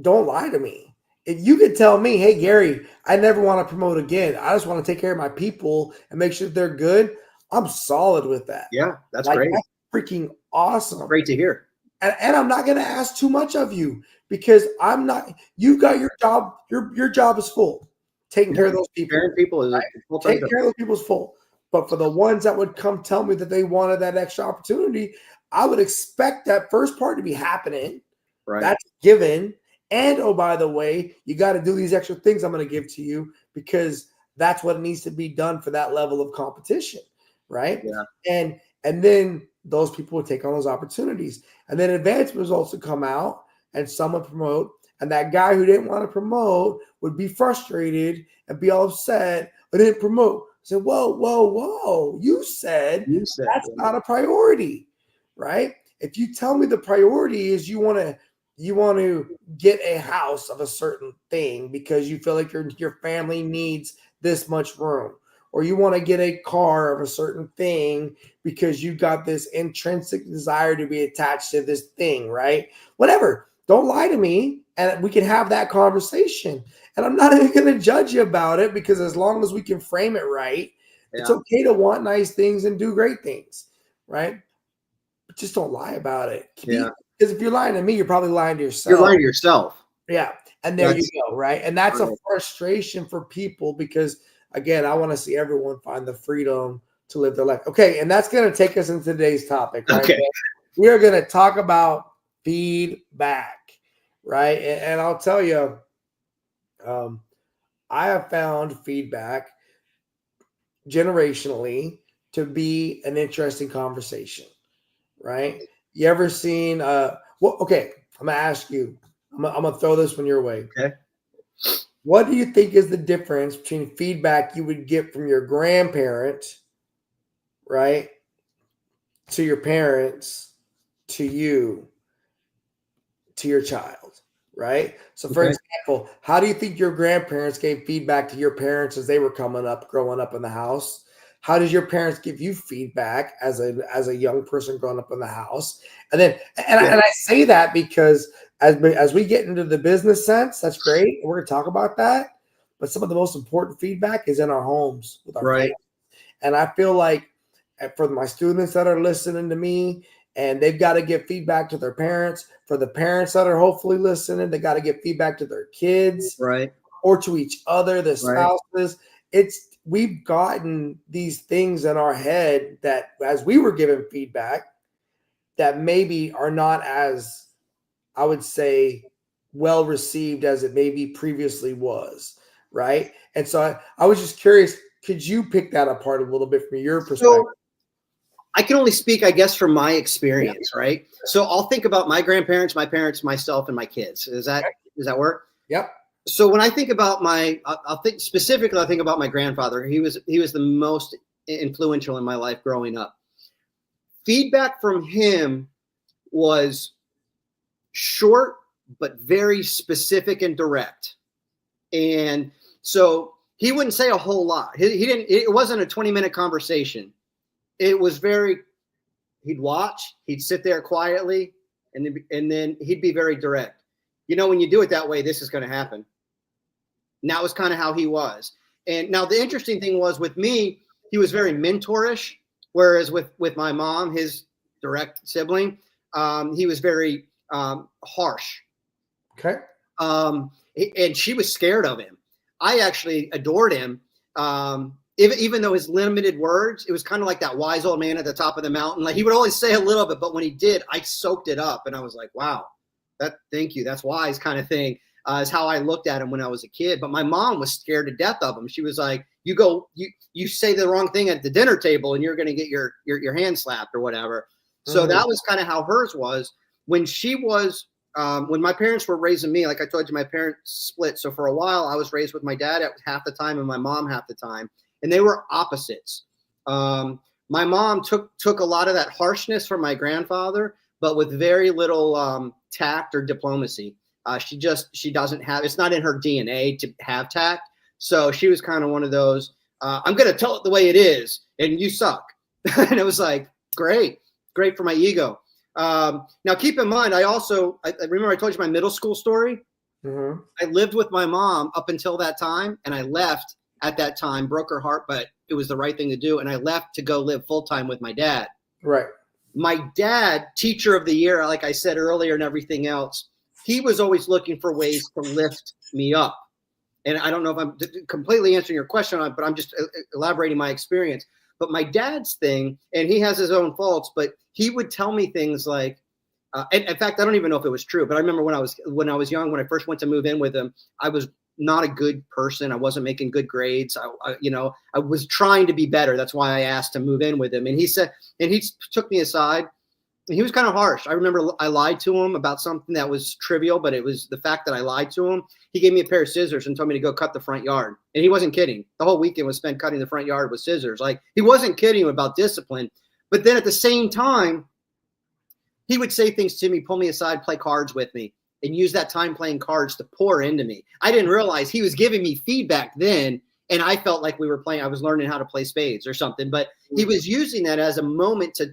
don't lie to me. If you could tell me, hey Gary, I never want to promote again. I just want to take care of my people and make sure they're good. I'm solid with that. Yeah, that's Like great. that's freaking awesome. Great to hear. And I'm not going to ask too much of you because I'm not. You've got your job. Your job is full. Taking Yeah. care of those people. Caring people is a Right? full-time Taking job. care of those people's full. But for the ones that would come tell me that they wanted that extra opportunity, I would expect that first part to be happening. Right. That's given. And oh, by the way, you got to do these extra things I'm going to give to you because that's what needs to be done for that level of competition, right? Yeah. And then those people would take on those opportunities. And then advanced results would come out and some would promote. And that guy who didn't want to promote would be frustrated and be all upset. I didn't promote. said, whoa. You said You said, that's not a priority, right? If you tell me the priority is you want to get a house of a certain thing because you feel like your family needs this much room, or you want to get a car of a certain thing because you got this intrinsic desire to be attached to this thing, right? Whatever. Don't lie to me, and we can have that conversation. And I'm not even going to judge you about it, because as long as we can frame it right, it's yeah, okay to want nice things and do great things, right? But just don't lie about it. yeah. Because if you're lying to me, you're probably lying to You're yourself. lying to yourself. Yeah. And there you That's go, right? And that's a right. frustration for people, because, again, I want to see everyone find the freedom to live their life. Okay. And that's going to take us into today's topic, right? Okay. We are going to talk about feedback, right? And I'll tell you, I have found feedback generationally to be an interesting conversation, right? You ever seen well, okay, I'm gonna ask you, I'm gonna throw this one your way. Okay. What do you think is the difference between feedback you would get from your grandparent, right, to your parents, to you, to your child, right? So, for Okay. example, how do you think your grandparents gave feedback to your parents as they were growing up in the house? How did your parents give you feedback as a young person growing up in the house? And then, Yeah. and I say that because as we get into the business sense, that's great. We're going to talk about that. But some of the most important feedback is in our homes with our Right. family. And I feel like, for my students that are listening to me, and they've got to give feedback to their parents. For the parents that are hopefully listening, they got to give feedback to their kids Right. or to each other, their Right. spouses. We've gotten these things in our head that, as we were given feedback, that maybe are not as, I would say, well received as it maybe previously was, right? And so I was just curious, could you pick that apart a little bit from your perspective? So I can only speak, I guess, from my Yeah. experience, right? So I'll think about my grandparents, my parents, myself, and my kids. Does that work? Yep. So when I think about I'll think specifically. I think about my grandfather. He was the most influential in my life growing up. Feedback from him was short but very specific and direct. And so he wouldn't say a whole lot. He didn't. It wasn't a 20-minute conversation. It was very. He'd watch. He'd sit there quietly, and then he'd be very direct. You know, when you do it that way, this is going to happen. And that was kind of how he was. And now the interesting thing was, with me, he was very mentorish, whereas with my mom, his direct sibling, he was very harsh. Okay. And she was scared of him. I actually adored him. Even though his limited words, it was kind of like that wise old man at the top of the mountain. Like, he would always say a little bit, but when he did, I soaked it up, and I was like, wow, thank you. That's wise, kind of thing. Is how I looked at him when I was a kid. But my mom was scared to death of him. She was like, you say the wrong thing at the dinner table, and you're going to get your hand slapped or whatever. So that was kind of how hers was. When she was, when my parents were raising me, like I told you, my parents split. So for a while, I was raised with my dad at half the time and my mom half the time. And they were opposites. My mom took a lot of that harshness from my grandfather, but with very little tact or diplomacy. She doesn't have, it's not in her DNA to have tact. So she was kind of one of those, I'm going to tell it the way it is, and you suck. And it was like, great for my ego. Now keep in mind, I remember I told you my middle school story. Mm-hmm. I lived with my mom up until that time, and I left at that time, broke her heart, but it was the right thing to do. And I left to go live full time with my dad. Right. My dad, teacher of the year, like I said earlier, and everything else, he was always looking for ways to lift me up. And I don't know if I'm completely answering your question on it, but I'm just elaborating my experience. But my dad's thing, and he has his own faults, but he would tell me things like, in fact, I don't even know if it was true, but I remember when I was young, when I first went to move in with him, I was not a good person. I wasn't making good grades. I was trying to be better. That's why I asked to move in with him. And he took me aside he was kind of harsh. I remember I lied to him about something that was trivial, but it was the fact that I lied to him. He gave me a pair of scissors and told me to go cut the front yard. And he wasn't kidding. The whole weekend was spent cutting the front yard with scissors. Like, he wasn't kidding about discipline. But then at the same time, he would say things to me, pull me aside, play cards with me, and use that time playing cards to pour into me. I didn't realize he was giving me feedback then, and I felt like we were playing, I was learning how to play spades or something. But he was using that as a moment to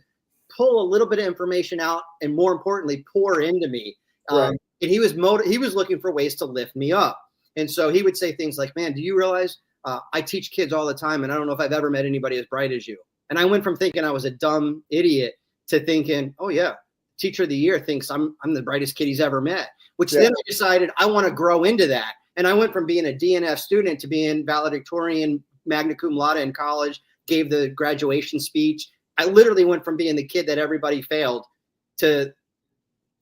pull a little bit of information out, and more importantly, pour into me. Right. And he was looking for ways to lift me up. And so he would say things like, man, do you realize I teach kids all the time, and I don't know if I've ever met anybody as bright as you. And I went from thinking I was a dumb idiot to thinking, oh yeah, teacher of the year thinks I'm the brightest kid he's ever met, which then I decided I want to grow into that. And I went from being a DNF student to being valedictorian, magna cum laude in college, gave the graduation speech. I literally went from being the kid that everybody failed to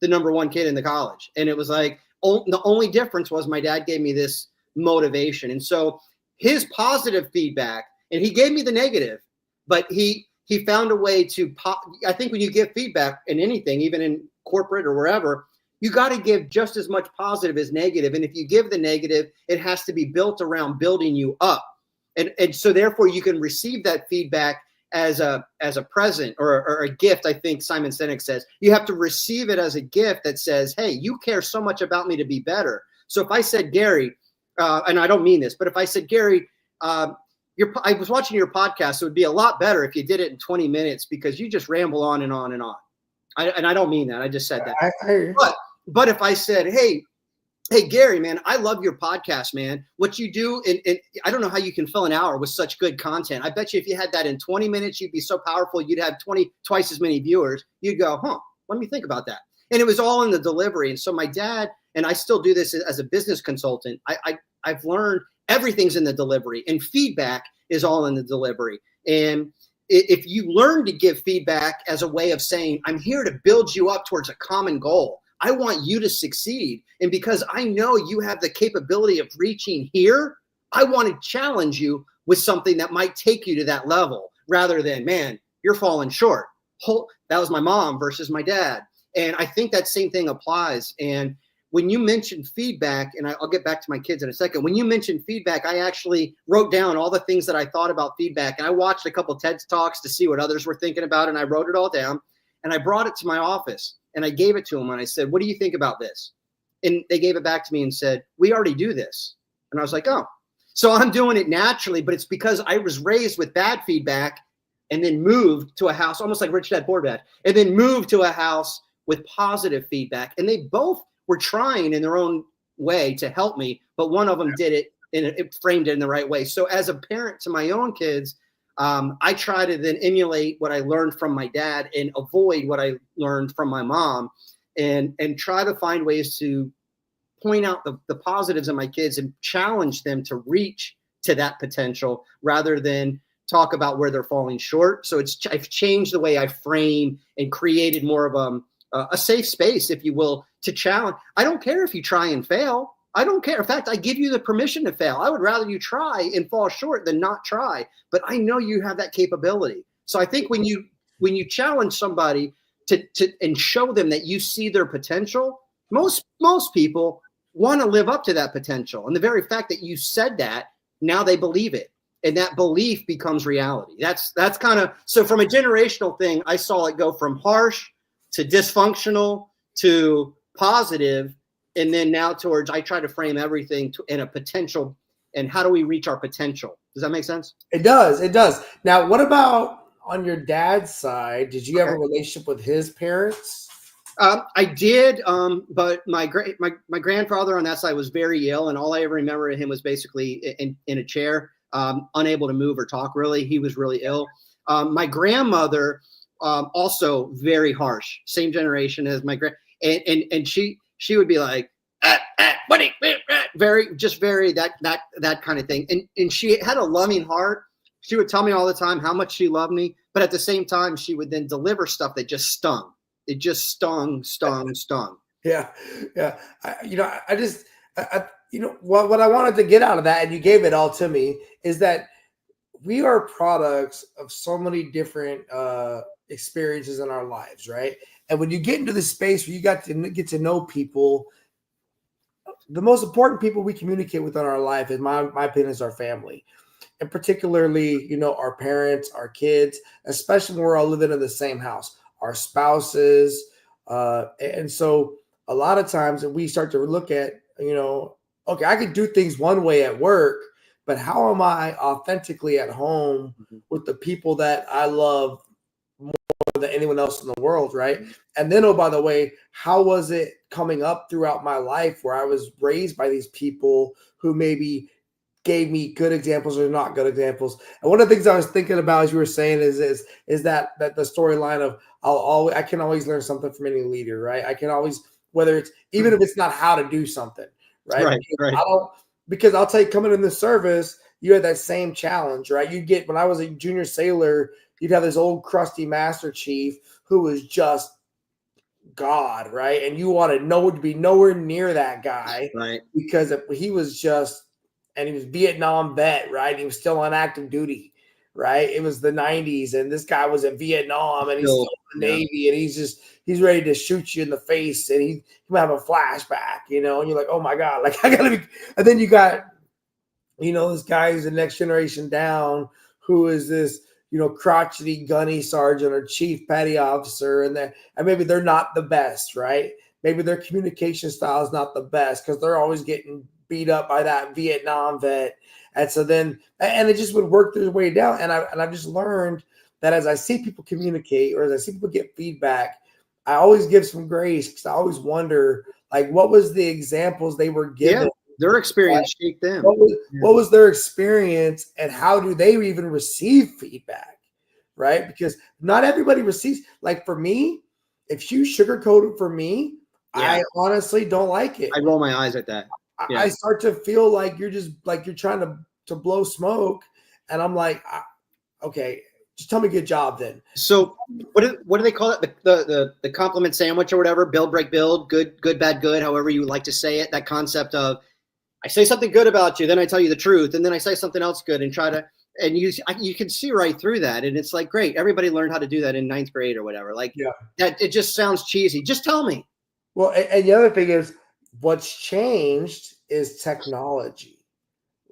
the number one kid in the college. And it was like, the only difference was my dad gave me this motivation. And so his positive feedback, and he gave me the negative, but he found a way to I think when you give feedback in anything, even in corporate or wherever, you got to give just as much positive as negative. And if you give the negative, it has to be built around building you up. And so therefore you can receive that feedback as a present or a gift. I think Simon Sinek says you have to receive it as a gift that says, hey, you care so much about me to be better. So if I said, Gary, and I don't mean this, but if I said, Gary, I was watching your podcast, so it would be a lot better if you did it in 20 minutes because you just ramble on and on and on. And I don't mean that. I just said that. But if I said, hey, Gary, man, I love your podcast, man. What you do, and I don't know how you can fill an hour with such good content. I bet you if you had that in 20 minutes, you'd be so powerful, you'd have twice as many viewers. You'd go, let me think about that. And it was all in the delivery. And so my dad, and I still do this as a business consultant, I've learned everything's in the delivery, and feedback is all in the delivery. And if you learn to give feedback as a way of saying, I'm here to build you up towards a common goal. I want you to succeed. And because I know you have the capability of reaching here, I want to challenge you with something that might take you to that level rather than, man, you're falling short. That was my mom versus my dad. And I think that same thing applies. And when you mentioned feedback, and I'll get back to my kids in a second, when you mentioned feedback, I actually wrote down all the things that I thought about feedback. And I watched a couple of TED Talks to see what others were thinking about. And I wrote it all down and I brought it to my office and I gave it to them. And I said, what do you think about this? And they gave it back to me and said, we already do this. And I was like, oh, so I'm doing it naturally, but it's because I was raised with bad feedback and then moved to a house, almost like Rich Dad Poor Dad, and then moved to a house with positive feedback. And they both were trying in their own way to help me, but one of them did it and it framed it in the right way. So as a parent to my own kids, I try to then emulate what I learned from my dad and avoid what I learned from my mom, and try to find ways to point out the positives in my kids and challenge them to reach to that potential rather than talk about where they're falling short. So I've changed the way I frame and created more of a safe space, if you will, to challenge. I don't care if you try and fail. I don't care. In fact, I give you the permission to fail. I would rather you try and fall short than not try, but I know you have that capability. So I think when you challenge somebody to and show them that you see their potential, most people want to live up to that potential. And the very fact that you said that, now they believe it. And that belief becomes reality. That's kind of, so from a generational thing, I saw it go from harsh to dysfunctional to positive. And then now towards, I try to frame everything in a potential, and how do we reach our potential? Does that make sense? It does. It does. Now, what about on your dad's side? Did you have a relationship with his parents? I did, but my grandfather on that side was very ill, and all I ever remember of him was basically in a chair, unable to move or talk. Really, he was really ill. My grandmother, also very harsh, same generation as my and she would be like, very that kind of thing, and she had a loving heart. She would tell me all the time how much she loved me, but at the same time, she would then deliver stuff that just stung. It just stung. Yeah. What I wanted to get out of that, and you gave it all to me, is that we are products of so many different experiences in our lives, right? And when you get into this space where you got to get to know people, the most important people we communicate with in our life, in my opinion, is our family. And particularly, our parents, our kids, especially when we're all living in the same house, our spouses. And so a lot of times we start to look at, okay, I could do things one way at work, but how am I authentically at home with the people that I love more than anyone else in the world, right? And then, oh, by the way, how was it coming up throughout my life where I was raised by these people who maybe gave me good examples or not good examples? And one of the things I was thinking about as you were saying is that the storyline of I can always learn something from any leader, right? I can always, whether it's even if it's not how to do something, right? Right. Because I'll tell you, coming in the service, you had that same challenge, right? You'd get, when I was a junior sailor, you'd have this old crusty master chief who was just God, right? And you want to be nowhere near that guy, Right. because he was just, and he was Vietnam vet, right? He was still on active duty, right? It was the 90s, and this guy was in Vietnam, and he's still in the Navy, and he's ready to shoot you in the face, and he might have a flashback, and you're like, oh my God, like I gotta be. And then you got, this guy who's the next generation down, who is this, crotchety gunny sergeant or chief petty officer, and maybe they're not the best, right? Maybe their communication style is not the best because they're always getting beat up by that Vietnam vet. And so then, and it just would work their way down. And I've just learned that as I see people communicate, or as I see people get feedback, I always give some grace, because I always wonder, like, what was the examples they were given? Yeah, their experience shaped them. What was their experience, and how do they even receive feedback, right? Because not everybody receives. Like for me, if you sugarcoat it for me, I honestly don't like it. I roll my eyes at that. I start to feel like you're trying to blow smoke, and I'm like, okay, just tell me good job then. So what do they call it? The compliment sandwich or whatever? Build, break, build, good, bad, good, however you like to say it. That concept of, I say something good about you, then I tell you the truth, and then I say something else good and you can see right through that. And it's like, great, everybody learned how to do that in 9th grade or whatever. Like that, it just sounds cheesy. Just tell me. Well, and the other thing is, what's changed is technology,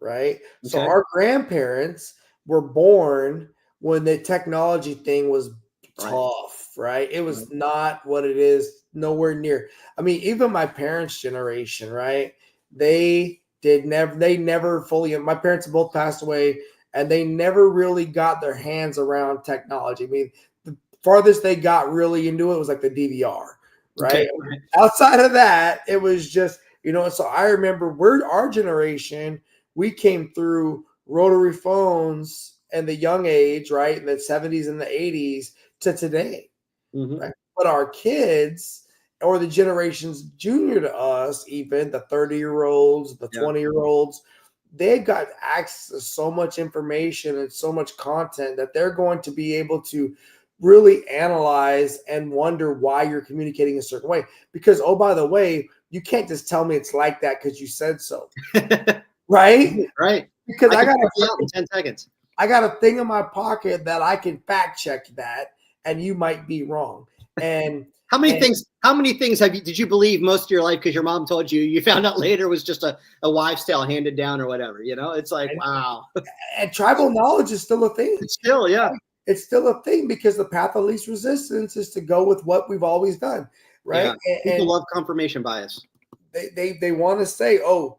right? Okay. So our grandparents were born when the technology thing was tough, right? It was not what it is, nowhere near. I mean, even my parents' generation, right? They never fully, my parents both passed away, and they never really got their hands around technology. I mean, the farthest they got really into it was like the DVR, right? Okay. Outside of that, it was just, so I remember our generation, we came through rotary phones and the young age, right? In the 70s and the 80s to today. Right? But our kids, or the generations junior to us, even the 30-year-olds, the 20-year-olds, they've got access to so much information and so much content that they're going to be able to really analyze and wonder why you're communicating a certain way. Because, oh, by the way, you can't just tell me it's like that because you said so. Right? Right. Because I got in 10 seconds. I got a thing in my pocket that I can fact check that, and you might be wrong. And how many things did you believe most of your life because your mom told you found out later was just a wives' tale handed down or whatever? It's like, wow. And tribal knowledge is still a thing. It's still, it's still a thing, because the path of least resistance is to go with what we've always done, right? Yeah. People love confirmation bias. They want to say, oh,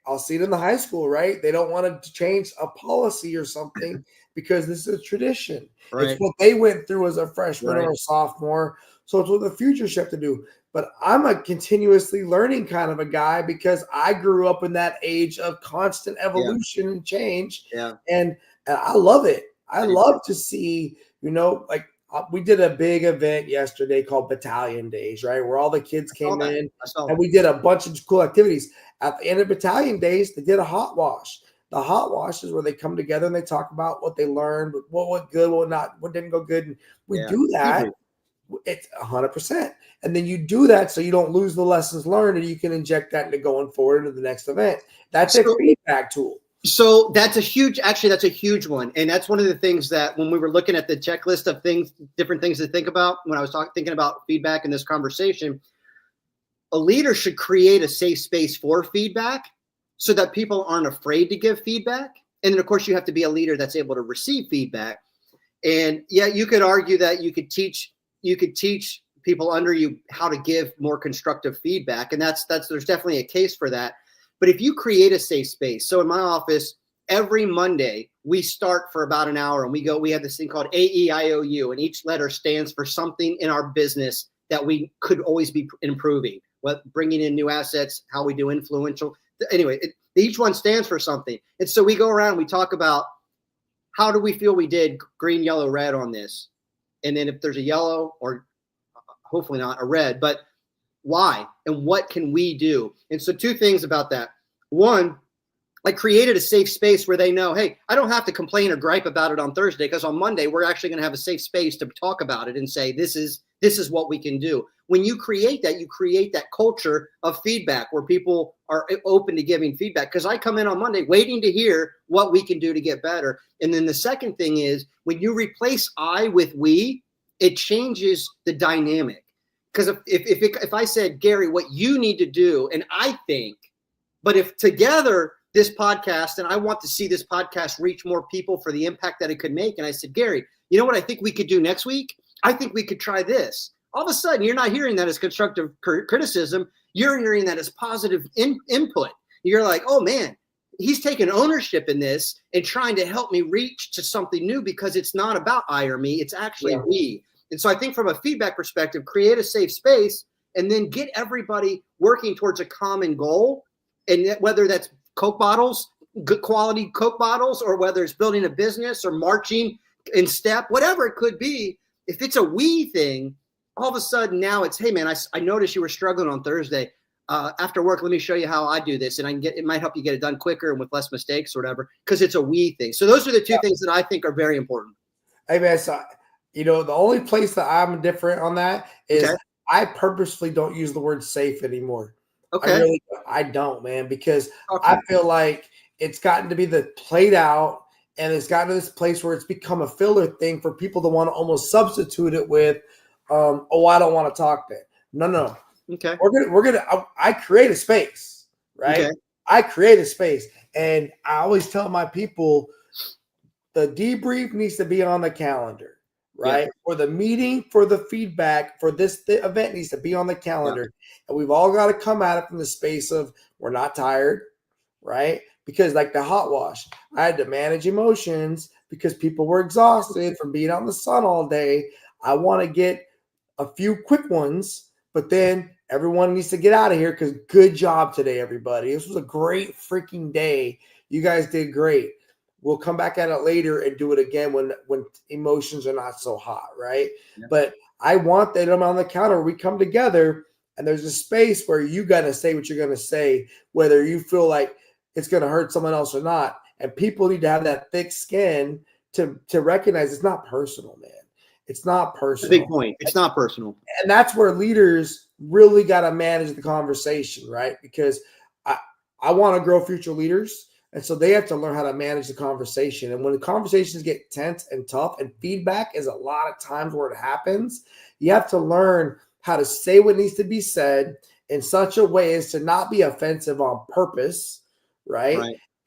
I'll see it in the high school, right? They don't want to change a policy or something because this is a tradition. Right. It's what they went through as a freshman or a sophomore. So it's what the future have to do. But I'm a continuously learning kind of a guy, because I grew up in that age of constant evolution and change. Yeah. And I love it. I love to see, like, we did a big event yesterday called Battalion Days, right? Where all the kids came in, and we did a bunch of cool activities. At the end of Battalion Days, they did a hot wash. The hot wash is where they come together and they talk about what they learned, what went good, what not, what didn't go good. And we do that. It's 100%. And then you do that so you don't lose the lessons learned, and you can inject that into going forward into the next event. That's a feedback tool. So that's a huge one. And that's one of the things that when we were looking at the checklist of things, different things to think about, when I was thinking about feedback in this conversation, a leader should create a safe space for feedback so that people aren't afraid to give feedback. And then of course you have to be a leader that's able to receive feedback. And yeah, you could argue that you could teach people under you how to give more constructive feedback. And there's definitely a case for that. But if you create a safe space, so in my office, every Monday we start for about an hour and we have this thing called AEIOU, and each letter stands for something in our business that we could always be improving, bringing in new assets, how we do influential. Anyway, each one stands for something. And so we go around, we talk about how do we feel we did green, yellow, red on this? And then if there's a yellow, or hopefully not a red, but why and what can we do? And so two things about that. One, I created a safe space where they know, hey, I don't have to complain or gripe about it on Thursday, because on Monday we're actually going to have a safe space to talk about it and say, this is what we can do. When you create that culture of feedback where people are open to giving feedback, because I come in on Monday waiting to hear what we can do to get better. And then the second thing is, when you replace I with we, it changes the dynamic. Because if I said, Gary, what you need to do, and I think, but if together this podcast, and I want to see this podcast reach more people for the impact that it could make, and I said, Gary, you know what I think we could do next week? I think we could try this. All of a sudden, you're not hearing that as constructive criticism. You're hearing that as positive input. You're like, oh man, he's taking ownership in this and trying to help me reach to something new, because it's not about I or me. It's actually we. And so I think from a feedback perspective, create a safe space and then get everybody working towards a common goal. And whether that's Coke bottles, good quality Coke bottles, or whether it's building a business or marching in step, whatever it could be, if it's a we thing, all of a sudden now it's, hey man, I noticed you were struggling on Thursday. After work, let me show you how I do this. And it might help you get it done quicker and with less mistakes or whatever, because it's a we thing. So those are the two things that I think are very important. Hey man, so the only place that I'm different on that is I purposefully don't use the word safe anymore. Okay. I don't, man, because I feel like it's gotten to be played out, and it's gotten to this place where it's become a filler thing for people to want to almost substitute it with, I don't want to talk then. No. Okay. I create a space, right? Okay. I create a space, and I always tell my people the debrief needs to be on the calendar. Right? Yeah. For the meeting, for the feedback, for the event needs to be on the calendar. Yeah. And we've all got to come at it from the space of, we're not tired, right? Because like the hot wash, I had to manage emotions because people were exhausted from being out in the sun all day. I want to get a few quick ones, but then everyone needs to get out of here, because good job today, everybody. This was a great freaking day. You guys did great. We'll come back at it later and do it again when emotions are not so hot, right? Yeah. But I want that on the counter. We come together and there's a space where you got to say what you're going to say, whether you feel like it's going to hurt someone else or not. And people need to have that thick skin to recognize it's not personal, man. It's not personal. Big point. It's not personal. And that's where leaders really got to manage the conversation, right? Because I want to grow future leaders. And so they have to learn how to manage the conversation. And when the conversations get tense and tough, and feedback is a lot of times where it happens, you have to learn how to say what needs to be said in such a way as to not be offensive on purpose, right?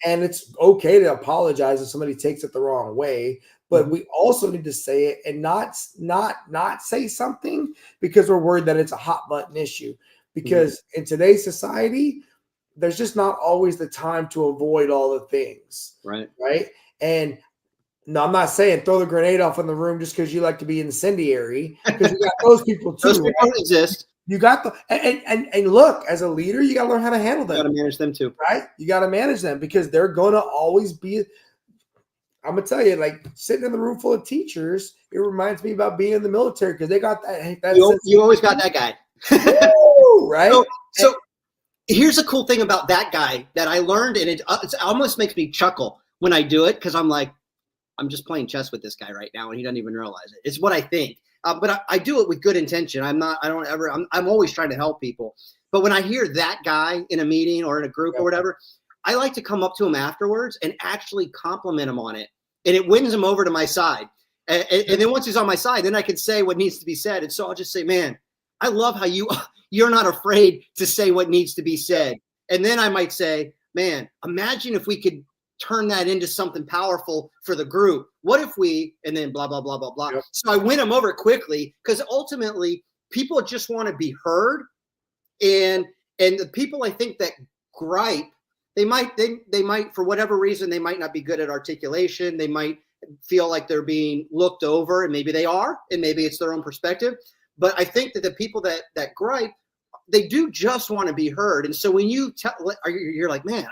And it's okay to apologize if somebody takes it the wrong way, but we also need to say it and not say something because we're worried that it's a hot button issue. Because in today's society, there's just not always the time to avoid all the things. Right. And no, I'm not saying throw the grenade off in the room just because you like to be incendiary, because you got those people too. Those people exist. You got and look, as a leader, you got to learn how to handle them. You got to manage them too. Right. You got to manage them, because they're going to always be, I'm going to tell you, like sitting in the room full of teachers, it reminds me about being in the military, because they got that. You always got that guy. Woo, right. So here's a cool thing about that guy that I learned, and it almost makes me chuckle when I do it, because I'm like, I'm just playing chess with this guy right now, and he doesn't even realize it. It's what I think, but I do it with good intention. I'm always trying to help people. But when I hear that guy in a meeting or in a group or whatever, I like to come up to them afterwards and actually compliment them on it. And it wins him over to my side. And then once he's on my side, then I can say what needs to be said. And so I'll just say, man, I love how you're not afraid to say what needs to be said. And then I might say, man, imagine if we could turn that into something powerful for the group. What if we, and then blah, blah, blah, blah, blah. Yep. So I win them over quickly because ultimately people just want to be heard. And the people I think that gripe, they might, for whatever reason, they might not be good at articulation. They might feel like they're being looked over, and maybe they are, and maybe it's their own perspective. But I think that the people that gripe, they do just want to be heard. And so when you tell, you're like, man,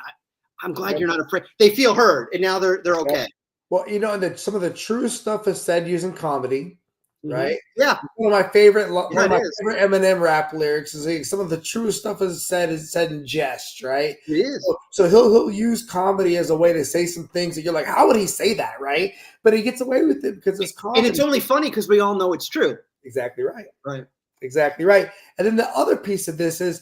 I'm glad you're not afraid. They feel heard, and now they're okay. Well, you know, and some of the truest stuff is said using comedy, right? Yeah. One of my favorite Eminem rap lyrics is like, some of the truest stuff is said in jest, right? It is. So he'll use comedy as a way to say some things that you're like, how would he say that, right? But he gets away with it because it's comedy. And it's only funny because we all know it's true. Exactly right. Right. Exactly right. And then the other piece of this is,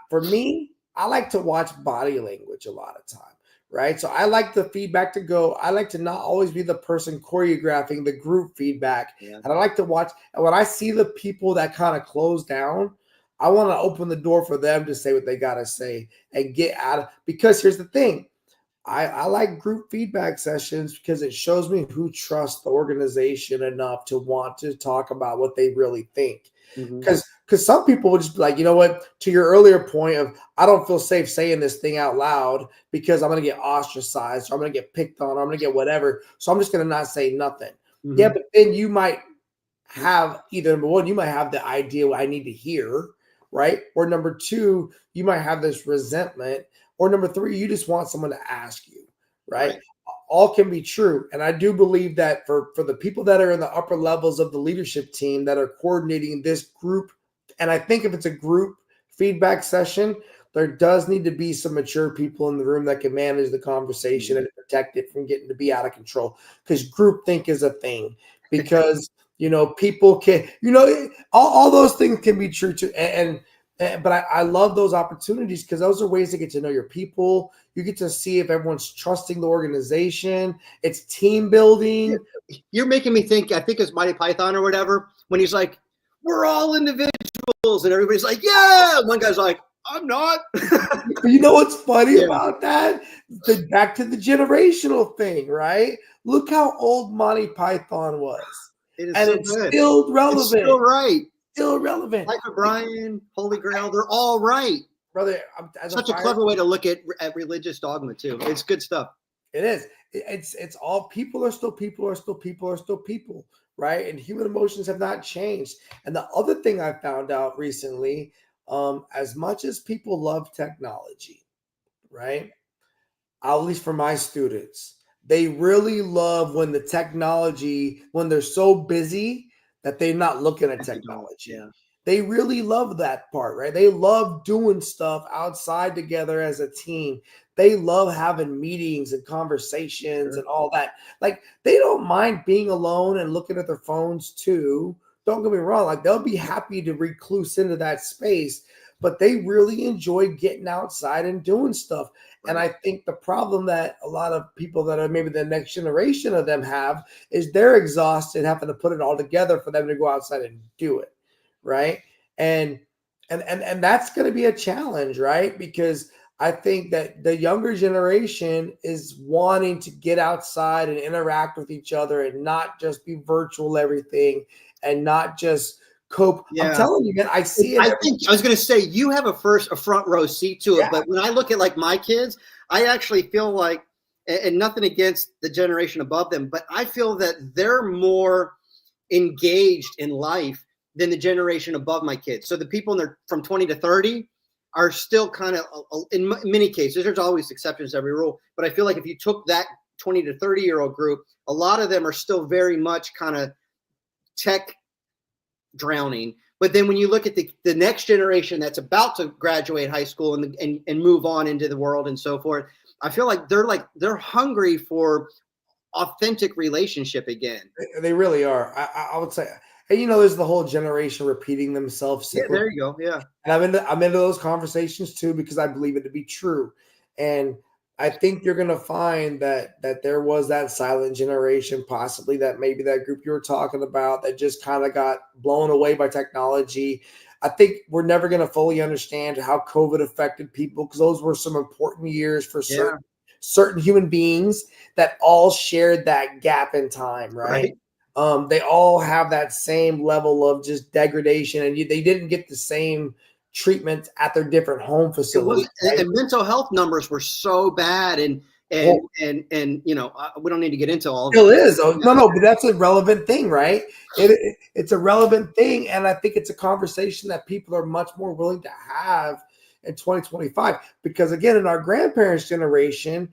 for me, I like to watch body language a lot of time, right? So I like the feedback to go. I like to not always be the person choreographing the group feedback. Yeah. And I like to watch. And when I see the people that kind of close down, I want to open the door for them to say what they got to say and get out of, because here's the thing. I like group feedback sessions because it shows me who trusts the organization enough to want to talk about what they really think. Because some people would just be like, you know what, to your earlier point of, I don't feel safe saying this thing out loud because I'm going to get ostracized, or I'm going to get picked on, or I'm going to get whatever. So I'm just going to not say nothing. Yeah, but then you might have either, number one, you might have the idea what I need to hear, right? Or number two, you might have this resentment. Or number three, you just want someone to ask you, right? All can be true. And I do believe that for the people that are in the upper levels of the leadership team that are coordinating this group, and I think if it's a group feedback session, there does need to be some mature people in the room that can manage the conversation and protect it from getting to be out of control. Because groupthink is a thing. Because, you know, people can, you know, all those things can be true too. But I love those opportunities because those are ways to get to know your people. You get to see if everyone's trusting the organization. It's team building. You're making me think, I think it's Monty Python or whatever, when he's like, we're all individuals. And everybody's like, yeah. And one guy's like, I'm not. You know what's funny about that? Back to the generational thing, right? Look how old Monty Python was. It's still relevant. It's still right. Still relevant. Life of Brian, Holy Grail, they're all right. Brother, such a clever way to look at religious dogma too. It's good stuff. It is. It's all people are still people, right? And human emotions have not changed. And the other thing I found out recently, as much as people love technology, right? At least for my students, they really love when the technology, when they're so busy that they're not looking at technology. Yeah. They really love that part, right? They love doing stuff outside together as a team. They love having meetings and conversations and all that. Like, they don't mind being alone and looking at their phones too. Don't get me wrong. Like, they'll be happy to recluse into that space, but they really enjoy getting outside and doing stuff. And I think the problem that a lot of people that are maybe the next generation of them have is they're exhausted having to put it all together for them to go outside and do it, right? And that's going to be a challenge, right? Because I think that the younger generation is wanting to get outside and interact with each other and not just be virtual everything and not just cope. Yeah. I'm telling you, man, I see it. I was going to say you have a front row seat to it, but when I look at like my kids, I actually feel like, and nothing against the generation above them, but I feel that they're more engaged in life than the generation above my kids. So the people from 20 to 30 are still kind of, in many cases, there's always exceptions to every rule, but I feel like if you took that 20 to 30-year-old group, a lot of them are still very much kind of tech drowning. But then when you look at the next generation that's about to graduate high school and move on into the world and so forth, I feel like they're hungry for authentic relationship again. They really are. I would say, and you know, there's the whole generation repeating themselves. Yeah, there you go. Yeah, and I'm into those conversations too because I believe it to be true. And I think you're going to find that there was that silent generation, possibly that maybe that group you were talking about that just kind of got blown away by technology. I think we're never going to fully understand how COVID affected people because those were some important years for Yeah. certain human beings that all shared that gap in time, right? Right. They all have that same level of just degradation, and they didn't get the same treatment at their different home It was, facilities, right? and mental health numbers were so bad, and Well, we don't need to get into all of it. still is. Oh, Yeah, no, no, but that's a relevant thing, right? It's a relevant thing, and I think it's a conversation that people are much more willing to have in 2025. Because again, in our grandparents' generation,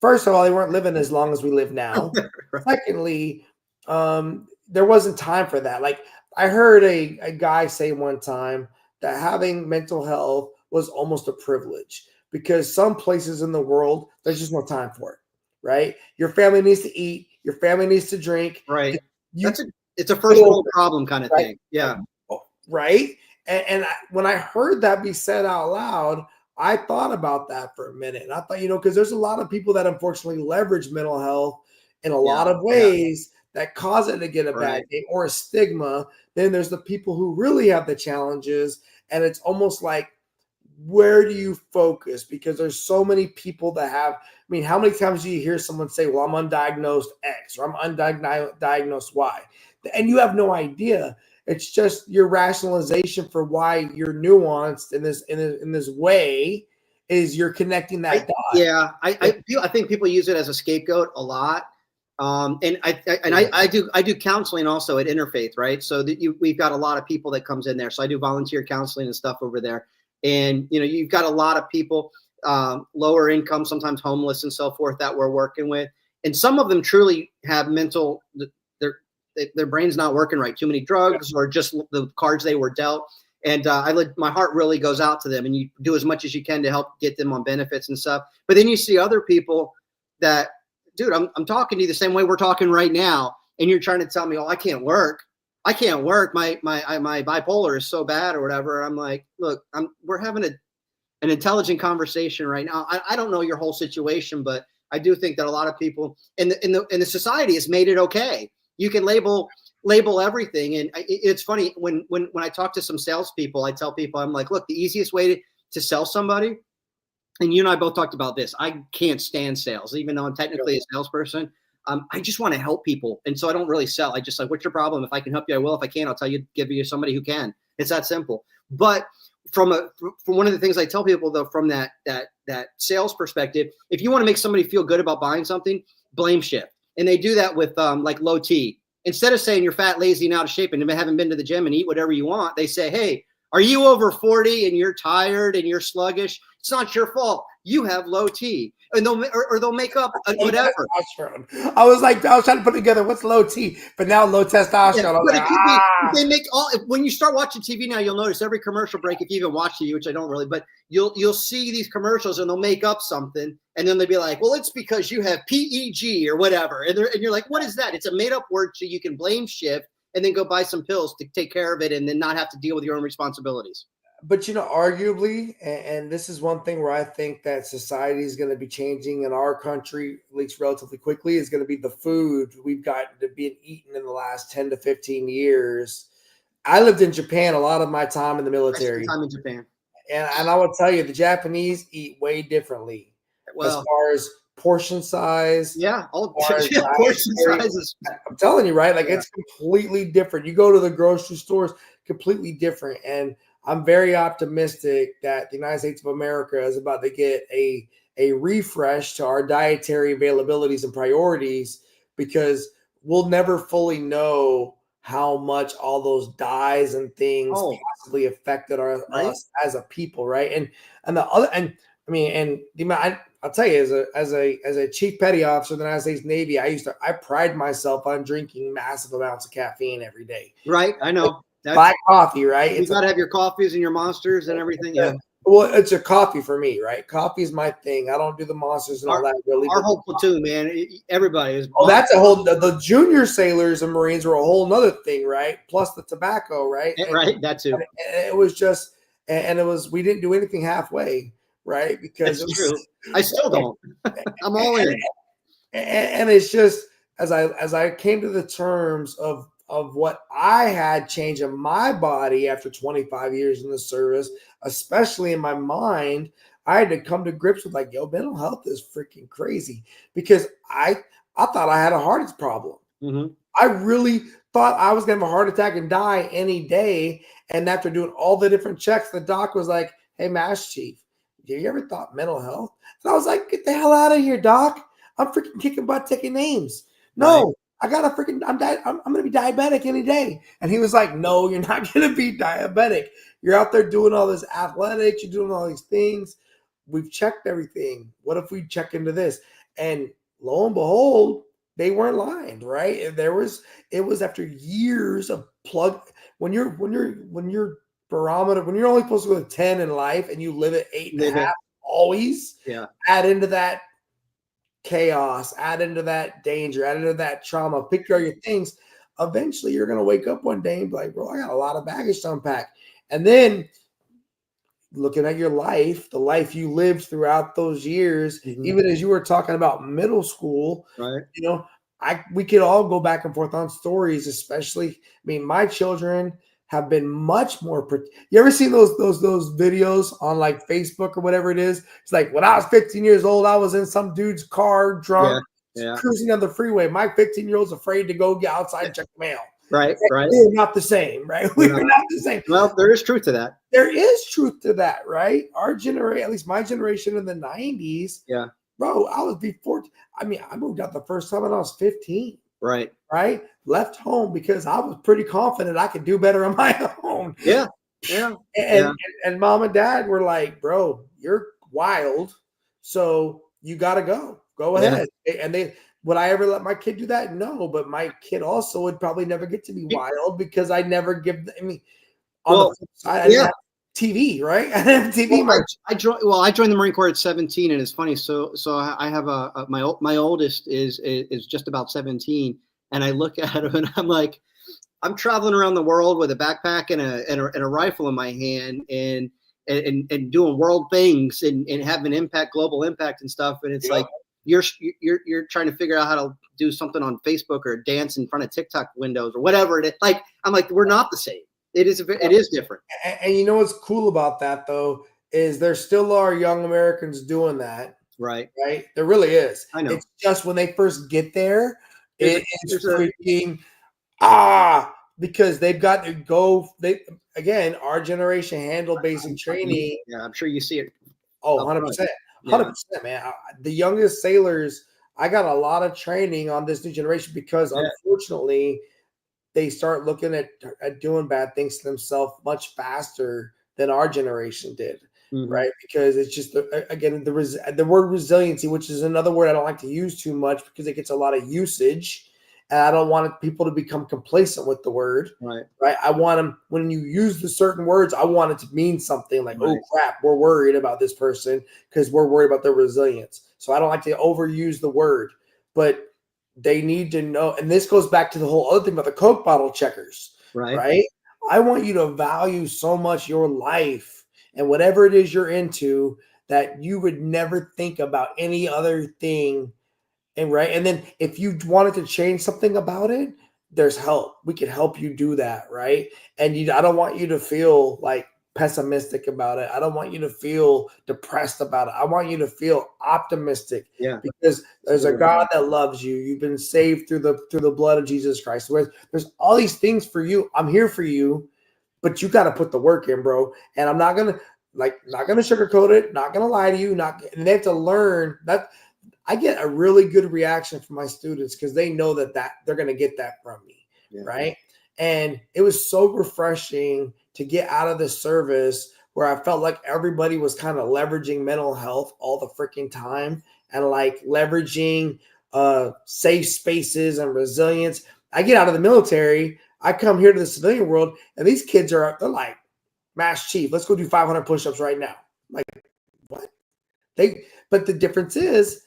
first of all, they weren't living as long as we live now. right. Secondly, there wasn't time for that. Like I heard a guy say one time that having mental health was almost a privilege because some places in the world there's just no time for it. Right? Your family needs to eat. Your family needs to drink. Right. You It's a first world problem kind of right, thing. Yeah. right. And when I heard that be said out loud, I thought about that for a minute. And I thought, because there's a lot of people that unfortunately leverage mental health in a Yeah. lot of Yeah. ways that cause it to get a bad Right. name or a stigma. Then there's the people who really have the challenges. And it's almost like, where do you focus? Because there's so many people that have, how many times do you hear someone say, well, I'm undiagnosed X or I'm undiagnosed Y? And you have no idea. It's just your rationalization for why you're nuanced in this way is you're connecting that dot. I think people use it as a scapegoat a lot. I do counseling also at Interfaith, right? So that we've got a lot of people that comes in there. So I do volunteer counseling and stuff over there. And you've got a lot of people, lower income, sometimes homeless and so forth, that we're working with. And some of them truly have their brain's not working right, too many drugs or just the cards they were dealt. And my heart really goes out to them, and you do as much as you can to help get them on benefits and stuff. But then you see other people that, dude, I'm talking to you the same way we're talking right now, and you're trying to tell me, oh, I can't work. I can't work. My bipolar is so bad or whatever. I'm like, look, we're having an intelligent conversation right now. I don't know your whole situation, but I do think that a lot of people in the society has made it okay. You can label everything, and it's funny when I talk to some salespeople, I tell people, I'm like, look, the easiest way to sell somebody, and you and I both talked about this. I can't stand sales, even though I'm technically a salesperson. I just want to help people, and so I don't really sell. I just like, what's your problem? If I can help you, I will. If I can't, I'll give you somebody who can. It's that simple. But from one of the things I tell people though, from that sales perspective, if you want to make somebody feel good about buying something, blame shift. And they do that with like low T. Instead of saying you're fat, lazy, and out of shape and haven't been to the gym and eat whatever you want, they say, hey, are you over 40 and you're tired and you're sluggish? It's not your fault. You have low T. And they'll make up whatever. I was trying to put together what's low T, but now low testosterone. Yeah, I was but like, it could be, they make all, when you start watching TV now, you'll notice every commercial break, if you even watch TV, which I don't really, but you'll see these commercials and they'll make up something and then they'll be like, well, it's because you have PEG or whatever. And you're like, what is that? It's a made up word so you can blame shift and then go buy some pills to take care of it and then not have to deal with your own responsibilities. But arguably, and this is one thing where I think that society is going to be changing in our country, at least relatively quickly, is going to be the food we've gotten to be eaten in the last 10 to 15 years. I lived in Japan a lot of my time in the military. I spent time in Japan. And I will tell you, the Japanese eat way differently as far as portion size. Yeah, all portion sizes. I'm telling you, right? Like it's completely different. You go to the grocery stores, completely different. And I'm very optimistic that the United States of America is about to get a refresh to our dietary availabilities and priorities because we'll never fully know how much all those dyes and things possibly affected us as a people, right? And the other, and I mean, and I'll tell you, as a chief petty officer in the United States Navy, I pride myself on drinking massive amounts of caffeine every day. Right, I know. Black coffee, right? You got to have your coffees and your monsters and everything. Yeah. Well, it's a coffee for me, right? Coffee is my thing. I don't do the monsters and all that. Really, our whole platoon, man. Everybody is. Oh, that's a whole. The junior sailors and Marines were a whole nother thing, right? Plus the tobacco, right? Right, that too. And it was just, and it was. We didn't do anything halfway. right? Because It's true. I still don't. I'm all in. and it's just as I came to the terms of what I had changed in my body after 25 years in the service, especially in my mind, I had to come to grips with like, yo, mental health is freaking crazy because I thought I had a heart problem. Mm-hmm. I really thought I was gonna have a heart attack and die any day. And after doing all the different checks, the doc was like, "Hey, Mass Chief, have you ever thought mental health?" And I was like, "Get the hell out of here, doc! I'm freaking kicking butt, taking names. Right. No, I got to freaking. I'm gonna be diabetic any day." And he was like, "No, you're not gonna be diabetic. You're out there doing all this athletics. You're doing all these things. We've checked everything. What if we check into this?" And lo and behold, they weren't lying, right? It was after years of plug when you're barometer, when you're only supposed to go to 10 in life and you live at 8.5 always, Yeah. add into that chaos, add into that danger, add into that trauma, pick all your things. Eventually you're gonna wake up one day and be like, bro, I got a lot of baggage to unpack. And then looking at your life, the life you lived throughout those years, even as you were talking about middle school, right? You know, we could all go back and forth on stories, especially. I mean, my children have been much more. You ever seen those videos on like Facebook or whatever it is? It's like when I was 15 years old, I was in some dude's car, drunk, cruising down the freeway. My 15-year-old's afraid to go get outside and check the mail. Right. We're not the same, right? We're not the same. Well, there is truth to that. There is truth to that, right? Our generation, at least my generation in the 90s, bro, I was before. I mean, I moved out the first time when I was 15. Right. Right. Left home because I was pretty confident I could do better on my own. Yeah. And mom and dad were like, bro, you're wild. So you got to go. Go ahead. And would I ever let my kid do that? No, but my kid also would probably never get to be wild because I never give. I mean, on the flip side, I didn't have TV, right? I didn't have TV. Well, I joined the Marine Corps at 17, and it's funny. So I have my oldest is just about 17, and I look at him and I'm like, I'm traveling around the world with a backpack and a rifle in my hand and doing world things and having global impact and stuff. And it's like you're trying to figure out how to do something on Facebook or dance in front of TikTok windows or whatever it is. Like I'm like, we're not the same. It is different. And you know what's cool about that though is there still are young Americans doing that. Right. Right. There really is. I know. It's just when they first get there, it's freaking because they've got to go. Again, our generation handled basic training. Yeah, I'm sure you see it. Oh, 100%. 100%, man. The youngest sailors, I got a lot of training on this new generation because unfortunately they start looking at doing bad things to themselves much faster than our generation did, right? Because it's just, again, the word resiliency, which is another word I don't like to use too much because it gets a lot of usage. And I don't want people to become complacent with the word, right? I want them, when you use the certain words, I want it to mean something like, oh, crap, we're worried about this person because we're worried about their resilience. So I don't like to overuse the word, but they need to know, and this goes back to the whole other thing about the Coke bottle checkers, right? I want you to value so much your life and whatever it is you're into that you would never think about any other thing. And then if you wanted to change something about it, there's help. We can help you do that, right? And I don't want you to feel like pessimistic about it. I don't want you to feel depressed about it. I want you to feel optimistic. Because there's a God that loves you. You've been saved through the blood of Jesus Christ. There's all these things for you. I'm here for you, but you got to put the work in, bro. And I'm not gonna sugarcoat it. Not gonna lie to you. And they have to learn that. I get a really good reaction from my students because they know that they're going to get that from me, right? And it was so refreshing to get out of this service where I felt like everybody was kind of leveraging mental health all the freaking time and like leveraging safe spaces and resilience. I get out of the military, I come here to the civilian world, and these kids they're like, Mass Chief, let's go do 500 push-ups right now. Like, what? But the difference is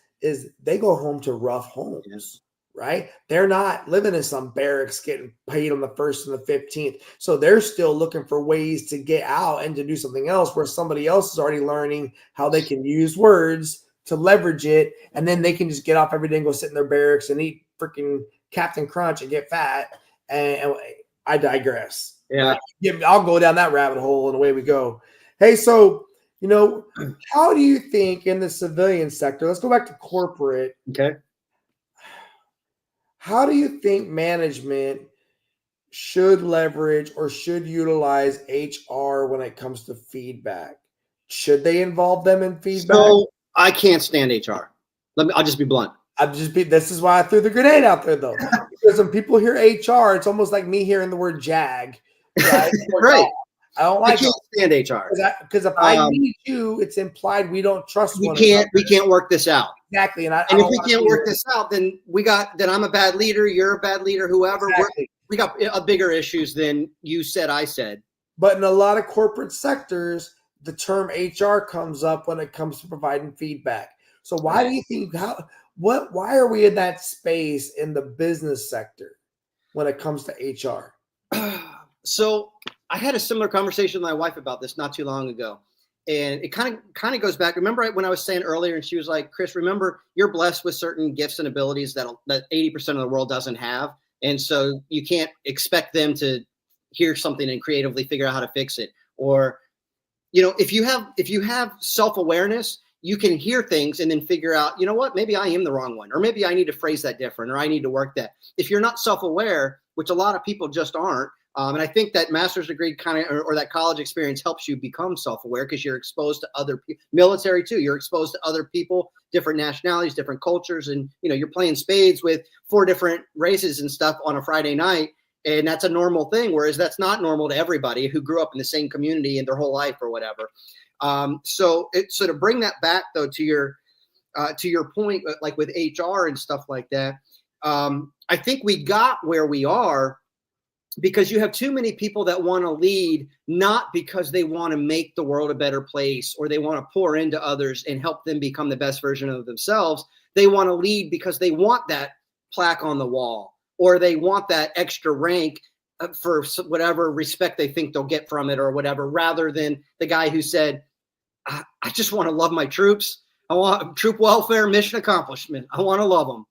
they go home to rough homes, right? They're not living in some barracks getting paid on the 1st and the 15th. So they're still looking for ways to get out and to do something else where somebody else is already learning how they can use words to leverage it. And then they can just get off every day and go sit in their barracks and eat freaking Captain Crunch and get fat. And I digress. Yeah. Right? I'll go down that rabbit hole and away we go. Hey, so, how do you think in the civilian sector, let's go back to corporate. Okay. How do you think management should leverage or should utilize HR when it comes to feedback? Should they involve them in feedback? So I can't stand HR. I'll just be blunt. This is why I threw the grenade out there though. Because when people hear HR, it's almost like me hearing the word jag. Right. Right. I don't like I can't stand HR. Because if I need you, it's implied we don't trust one another. We can't work this out. Exactly. And if we can't work this out, then I'm a bad leader, you're a bad leader, whoever. Exactly. We got bigger issues than you said, I said. But in a lot of corporate sectors, the term HR comes up when it comes to providing feedback. So why do you think why are we in that space in the business sector when it comes to HR? So I had a similar conversation with my wife about this not too long ago. And it kind of goes back. Remember when I was saying earlier, and she was like, Chris, remember, you're blessed with certain gifts and abilities that 80% of the world doesn't have. And so you can't expect them to hear something and creatively figure out how to fix it. Or, if you have self-awareness, you can hear things and then figure out, you know what, maybe I am the wrong one, or maybe I need to phrase that different, or I need to work that. If you're not self-aware, which a lot of people just aren't, and I think that master's degree or that college experience helps you become self-aware because you're exposed to other people, military too. You're exposed to other people, different nationalities, different cultures. And, you're playing spades with 4 different races and stuff on a Friday night. And that's a normal thing. Whereas that's not normal to everybody who grew up in the same community in their whole life or whatever. So to bring that back though, to your point, like with HR and stuff like that, I think we got where we are because you have too many people that want to lead, not because they want to make the world a better place or they want to pour into others and help them become the best version of themselves. They want to lead because they want that plaque on the wall, or they want that extra rank for whatever respect they think they'll get from it or whatever, rather than the guy who said, I just want to love my troops. I want troop welfare, mission accomplishment. I want to love them.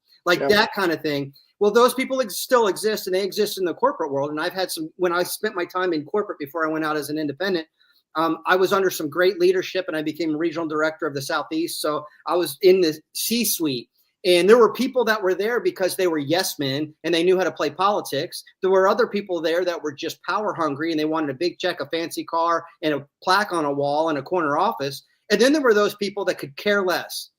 That kind of thing. Well, those people still exist, and they exist in the corporate world. And I've had when I spent my time in corporate before I went out as an independent, I was under some great leadership, and I became regional director of the Southeast. So I was in the C-suite, and there were people that were there because they were yes men and they knew how to play politics. There were other people there that were just power hungry, and they wanted a big check, a fancy car, and a plaque on a wall in a corner office. And then there were those people that could care less.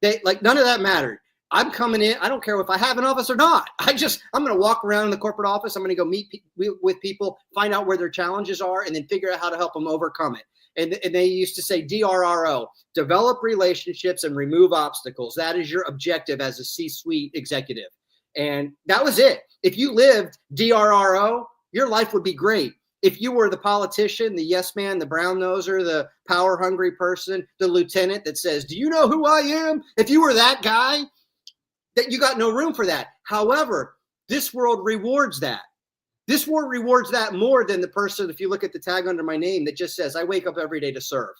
None of that mattered. I'm coming in. I don't care if I have an office or not. I'm going to walk around in the corporate office. I'm going to go meet with people, find out where their challenges are, and then figure out how to help them overcome it. And they used to say DRRO, develop relationships and remove obstacles. That is your objective as a C-suite executive. And that was it. If you lived DRRO, your life would be great. If you were the politician, the yes man, the brown noser, the power hungry person, the lieutenant that says, do you know who I am? If you were that guy, that you got no room for that. However, this world rewards that. This world rewards that more than the person, if you look at the tag under my name, that just says, I wake up every day to serve.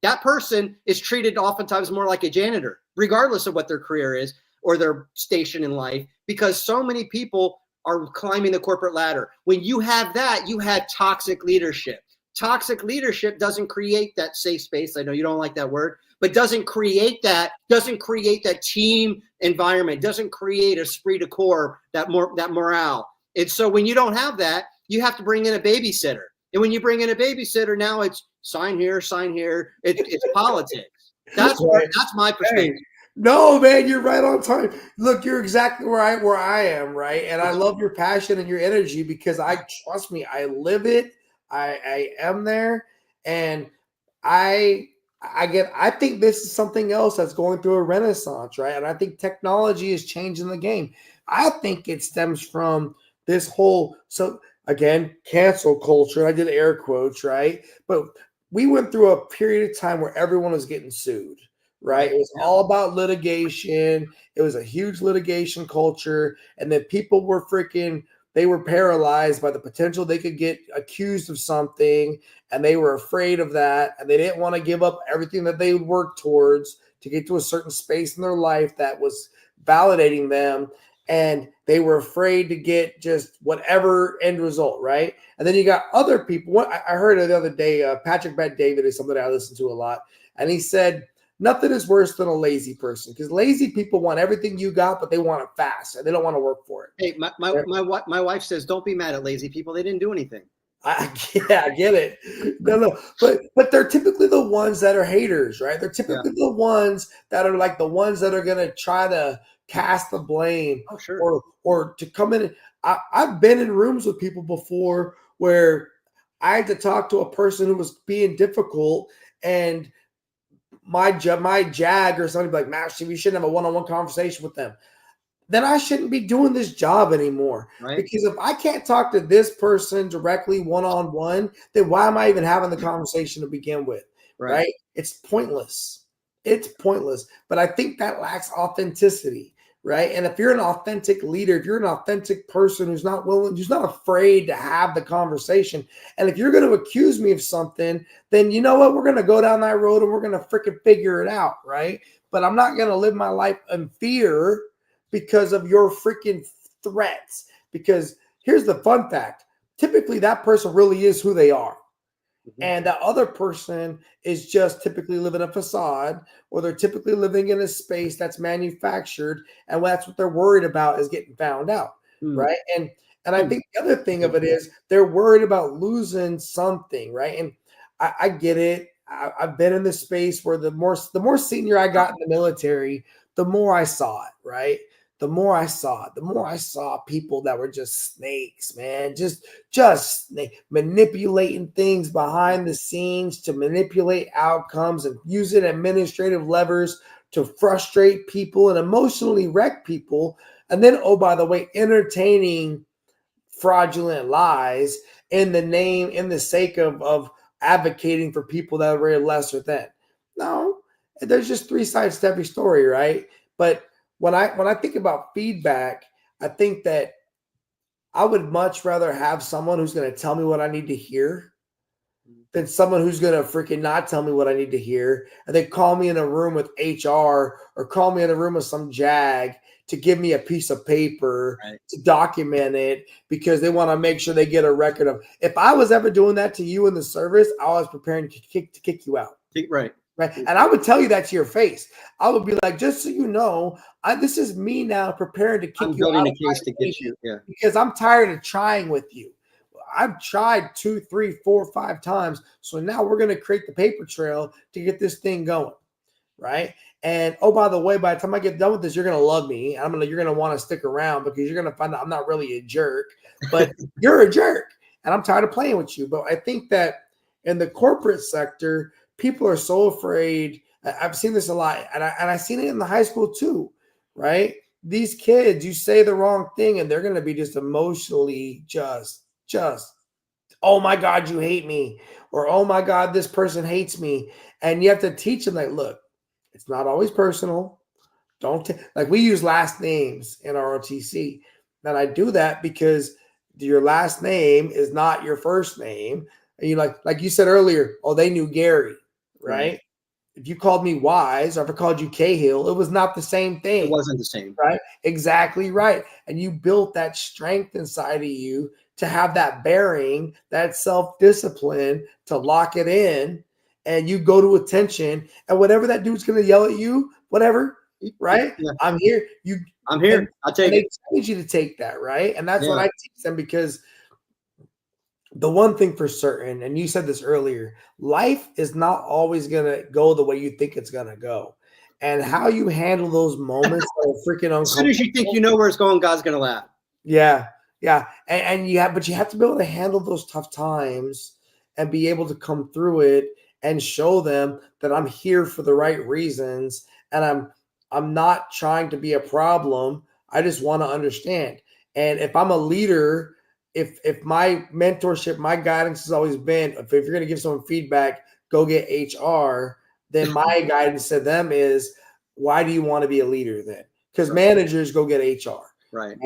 That person is treated oftentimes more like a janitor, regardless of what their career is or their station in life, because so many people are climbing the corporate ladder. When you have that, you had toxic leadership. Toxic leadership doesn't create that safe space. I know you don't like that word, but doesn't create that team environment, doesn't create a esprit de corps, that morale. And so when you don't have that, you have to bring in a babysitter. And when you bring in a babysitter, now it's sign here. It's politics. That's my perspective. Hey, no, man, you're right on time. Look, you're exactly where I am, right? And I love your passion and your energy because trust me, I live it. I am there, and I think this is something else that's going through a renaissance, right? And I think technology is changing the game. I think it stems from this whole, so again, cancel culture. I did air quotes, right? But we went through a period of time where everyone was getting sued, right? Right. It was Yeah. all about litigation. It was a huge litigation culture. And then people were they were paralyzed by the potential they could get accused of something. And they were afraid of that. And they didn't want to give up everything that they would work towards to get to a certain space in their life that was validating them. And they were afraid to get just whatever end result, right? And then you got other people. I heard it the other day, Patrick Bet-David is somebody I listen to a lot. And he said, nothing is worse than a lazy person, because lazy people want everything you got, but they want it fast and they don't want to work for it. Hey, my wife says, don't be mad at lazy people. They didn't do anything. I get it. No, but they're typically the ones that are haters, right? They're typically the ones that are like the ones that are gonna try to cast the blame, Oh, sure. or to come in. I've been in rooms with people before where I had to talk to a person who was being difficult, and my jag or somebody like, Matt, we shouldn't have a one-on-one conversation with them. Then I shouldn't be doing this job anymore. Right. Because if I can't talk to this person directly one-on-one, then why am I even having the conversation to begin with? Right? It's pointless. It's pointless. But I think that lacks authenticity, right? And if you're an authentic leader, if you're an authentic person who's not afraid to have the conversation, and if you're going to accuse me of something, then you know what? We're going to go down that road and we're going to freaking figure it out, right? But I'm not going to live my life in fear because of your freaking threats. Because here's the fun fact. Typically, that person really is who they are. Mm-hmm. And that other person is just typically living a facade, or they're typically living in a space that's manufactured. And that's what they're worried about, is getting found out. Right. And I think the other thing of it is they're worried about losing something. Right. And I get it. I've been in this space where the more senior I got in the military, the more I saw it. Right. The more I saw people that were just snakes, man, just manipulating things behind the scenes to manipulate outcomes and using administrative levers to frustrate people and emotionally wreck people. And then, oh, by the way, entertaining fraudulent lies in the sake of advocating for people that are very lesser than. No, there's just three sides to every story, right? But when I think about feedback, I think that I would much rather have someone who's going to tell me what I need to hear than someone who's going to freaking not tell me what I need to hear, and then call me in a room with HR or call me in a room with some jag to give me a piece of paper to document it, because they want to make sure they get a record of. If I was ever doing that to you in the service, I was preparing to kick you out. Right. And I would tell you that to your face. I would be like, just so you know, this is me now preparing to kick you out. I'm building a case to get you. Yeah. Because I'm tired of trying with you. I've tried 2, 3, 4, 5 times. So now we're going to create the paper trail to get this thing going. Right. And oh, by the way, by the time I get done with this, you're going to love me. You're going to want to stick around, because you're going to find out I'm not really a jerk, but you're a jerk. And I'm tired of playing with you. But I think that in the corporate sector, people are so afraid. I've seen this a lot, and I've seen it in the high school too, right? These kids, you say the wrong thing, and they're going to be just emotionally just, oh my God, you hate me, or oh my God, this person hates me, and you have to teach them, like, look, it's not always personal. Don't like we use last names in our OTC, and I do that because your last name is not your first name, and you like you said earlier. Oh, they knew Gary. Right? If you called me Wise, or if I called you Cahill, it was not the same thing. It wasn't the same. Right? Exactly right. And you built that strength inside of you to have that bearing, that self-discipline to lock it in, and you go to attention, and whatever that dude's going to yell at you, whatever, right? Yeah. I'm here. I'm here. I'll take it. They need you to take that, right? And that's what I teach them, because the one thing for certain, and you said this earlier, life is not always going to go the way you think it's going to go. And how you handle those moments are freaking uncomfortable. As soon as you think you know where it's going, God's going to laugh. Yeah. Yeah. And but you have to be able to handle those tough times and be able to come through it and show them that I'm here for the right reasons. And I'm not trying to be a problem. I just want to understand. And if I'm a leader, if my mentorship, my guidance has always been, if you're going to give someone feedback, go get HR. then my guidance to them is, why do you want to be a leader then? Because managers go get HR. Right.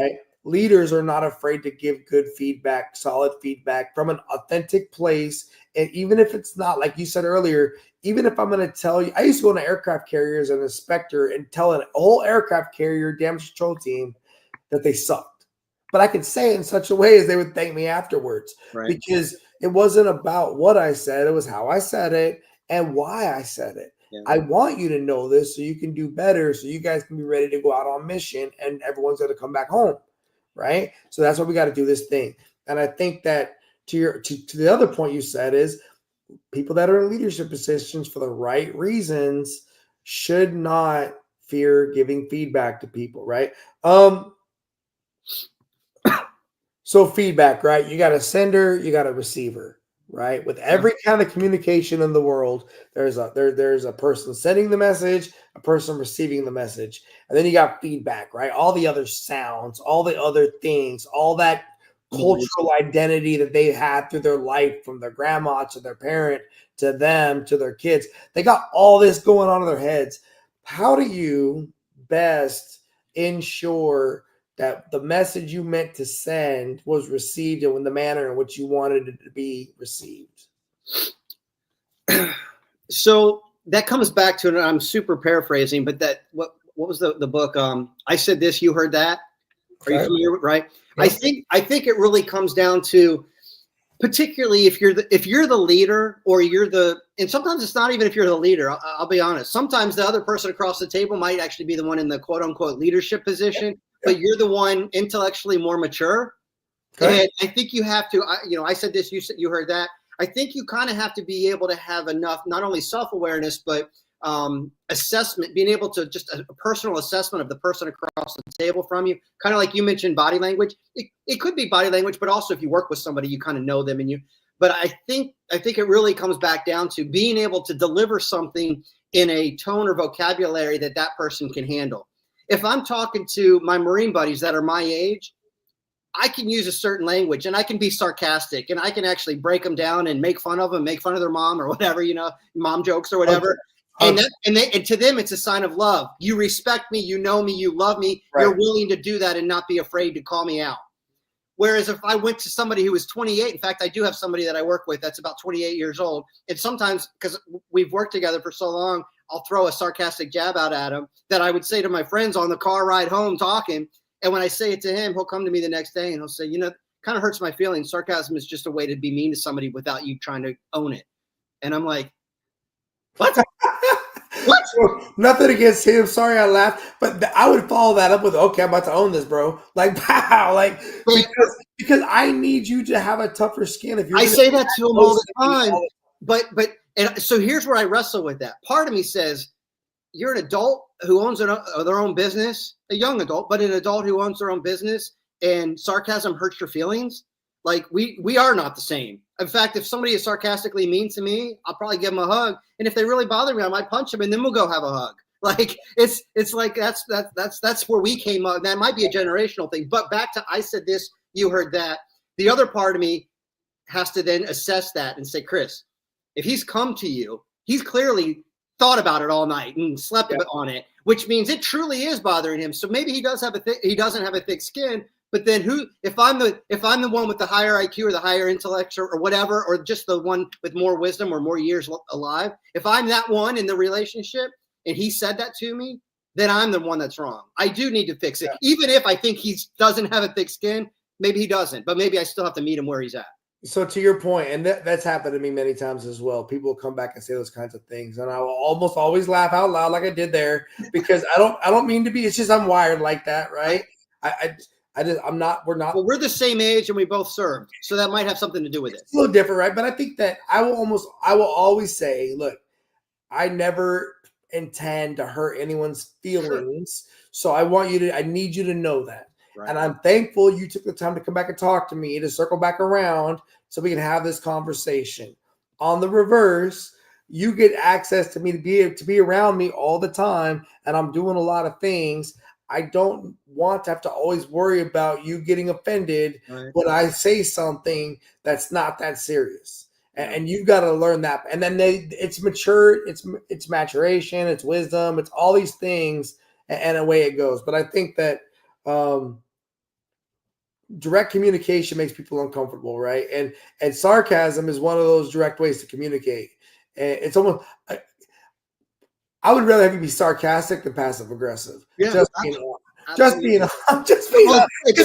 Leaders are not afraid to give good feedback, solid feedback from an authentic place. And even if it's not, like you said earlier, even if I'm going to tell you, I used to go into aircraft carriers as an inspector and tell a whole aircraft carrier damage control team that they sucked. But I could say it in such a way as they would thank me afterwards, because it wasn't about what I said. It was how I said it and why I said it. Yeah. I want you to know this so you can do better, so you guys can be ready to go out on mission and everyone's going to come back home. Right. So that's why we got to do this thing. And I think that to the other point you said is, people that are in leadership positions for the right reasons should not fear giving feedback to people. Right. So feedback, right? You got a sender, you got a receiver, right? With every kind of communication in the world, there's a person sending the message, a person receiving the message, and then you got feedback, right? All the other sounds, all the other things, all that cultural identity that they had through their life, from their grandma to their parent to them to their kids. They got all this going on in their heads. How do you best ensure that the message you meant to send was received in the manner in which you wanted it to be received? So that comes back to, and I'm super paraphrasing, but that what was the book? I said this, you heard that. Are you familiar with, right? Yep. I think it really comes down to, particularly if you're the leader, or and sometimes it's not even if you're the leader. I'll be honest. Sometimes the other person across the table might actually be the one in the quote unquote leadership position, but you're the one intellectually more mature. Okay. And I think you have to, I said this, you heard that. I think you kind of have to be able to have enough, not only self-awareness, but assessment, being able to just a personal assessment of the person across the table from you. Kind of like you mentioned body language. It could be body language, but also if you work with somebody, you kind of know them but I think it really comes back down to being able to deliver something in a tone or vocabulary that person can handle. If I'm talking to my Marine buddies that are my age, I can use a certain language and I can be sarcastic and I can actually break them down and make fun of them, make fun of their mom or whatever, mom jokes or whatever. And to them, it's a sign of love. You respect me, you know me, you love me. Right. You're willing to do that and not be afraid to call me out. Whereas if I went to somebody who was 28, in fact, I do have somebody that I work with that's about 28 years old. And sometimes, because we've worked together for so long, I'll throw a sarcastic jab out at him that I would say to my friends on the car ride home talking. And when I say it to him, he'll come to me the next day and he'll say, kind of hurts my feelings. Sarcasm is just a way to be mean to somebody without you trying to own it. And I'm like, what? What? Nothing against him. Sorry, I laughed, but I would follow that up with, "Okay, I'm about to own this, bro." Like, wow, like because I need you to have a tougher skin. If I say that to him all the time, but so here's where I wrestle with that. Part of me says, you're an adult who owns their own business, a young adult, but an adult who owns their own business, and sarcasm hurts your feelings. Like we are not the same. In fact, if somebody is sarcastically mean to me, I'll probably give them a hug. And if they really bother me, I might punch them and then we'll go have a hug. Like it's like that's where we came up. That might be a generational thing. But back to, I said this, you heard that. The other part of me has to then assess that and say, Chris, if he's come to you, he's clearly thought about it all night and slept on it, which means it truly is bothering him. So maybe he doesn't have a thick skin. But then if I'm the one with the higher IQ or the higher intellect or whatever, or just the one with more wisdom or more years alive, if I'm that one in the relationship and he said that to me, then I'm the one that's wrong. I do need to fix it. Even if I think he doesn't have a thick skin, maybe he doesn't, but maybe I still have to meet him where he's at. So to your point, and that's happened to me many times as well. People will come back and say those kinds of things, and I will almost always laugh out loud like I did there, because I don't mean to be. It's just I'm wired like that, right? We're not. Well, we're the same age and we both served, so that might have something to do with it. It's a little different, right? But I think that I will always say, look, I never intend to hurt anyone's feelings. So I need you to know that. Right. And I'm thankful you took the time to come back and talk to me, to circle back around so we can have this conversation. On the reverse, you get access to me to be around me all the time, and I'm doing a lot of things. I don't want to have to always worry about you getting offended when I say something that's not that serious. and you've got to learn that. And then it's mature, it's maturation, it's wisdom, it's all these things, and away it goes. But I think that direct communication makes people uncomfortable, right? And sarcasm is one of those direct ways to communicate. And it's almost I would rather have you be sarcastic than passive aggressive. Yeah, Just being it's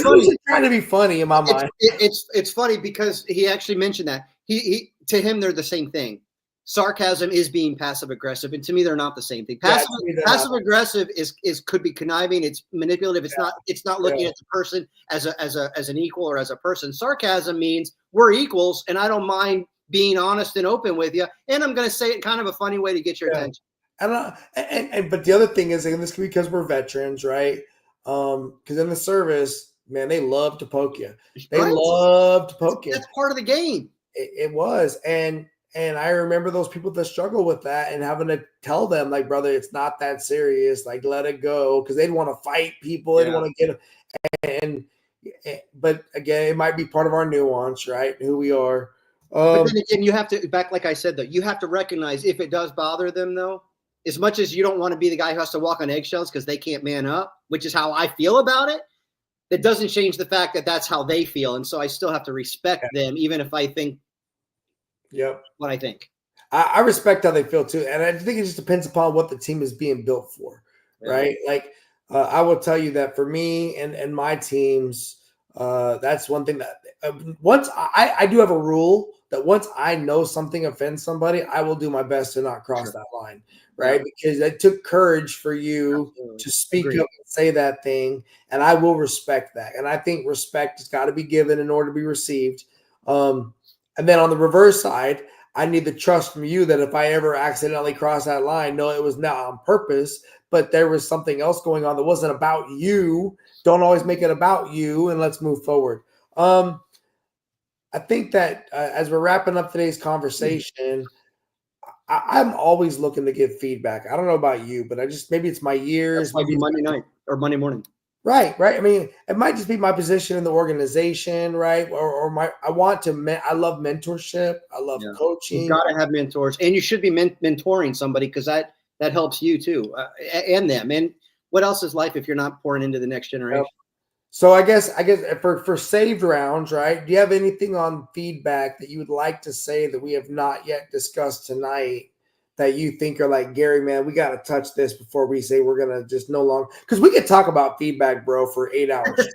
funny. Trying to be funny in my mind. It's funny because he actually mentioned that he to him they're the same thing. Sarcasm is being passive aggressive, and to me they're not the same thing. Passive aggressive is could be conniving. It's manipulative. It's not looking at the person as an equal or as a person. Sarcasm means we're equals, and I don't mind being honest and open with you, and I'm going to say it kind of a funny way to get your attention. But the other thing is, and this could be because we're veterans, right? Because in the service, man, they love to poke you. They love to poke you. That's part of the game. It was, and I remember those people that struggle with that and having to tell them, like, brother, it's not that serious. Like, let it go, because they'd want to fight people. They'd want to get but again, it might be part of our nuance, right? Who we are. But then again, you have to like I said, though, you have to recognize if it does bother them, though. As much as you don't want to be the guy who has to walk on eggshells because they can't man up, which is how I feel about it, that doesn't change the fact that that's how they feel. And so I still have to respect them, even if I think what I think. I respect how they feel, too. And I think it just depends upon what the team is being built for, right? Like, I will tell you that for me and my teams, that's one thing that once I do have a rule that once I know something offends somebody, I will do my best to not cross that line, right? Because it took courage for you to speak up and say that thing, and I will respect that. And I think respect has got to be given in order to be received. And then on the reverse side, I need the trust from you that if I ever accidentally cross that line, no, it was not on purpose, but there was something else going on that wasn't about you. Don't always make it about you, and let's move forward. I think that as we're wrapping up today's conversation, I'm always looking to give feedback. I don't know about you, but maybe it's my years. Maybe Monday night or Monday morning. Right. I mean, it might just be my position in the organization, right? I love mentorship. I love coaching. You've got to have mentors, and you should be mentoring somebody because that helps you too, and them. And what else is life if you're not pouring into the next generation? So I guess for saved rounds, right? Do you have anything on feedback that you would like to say that we have not yet discussed tonight that you think are like, Gary, man, we got to touch this before we say we're going to just no longer, because we could talk about feedback, bro, for 8 hours.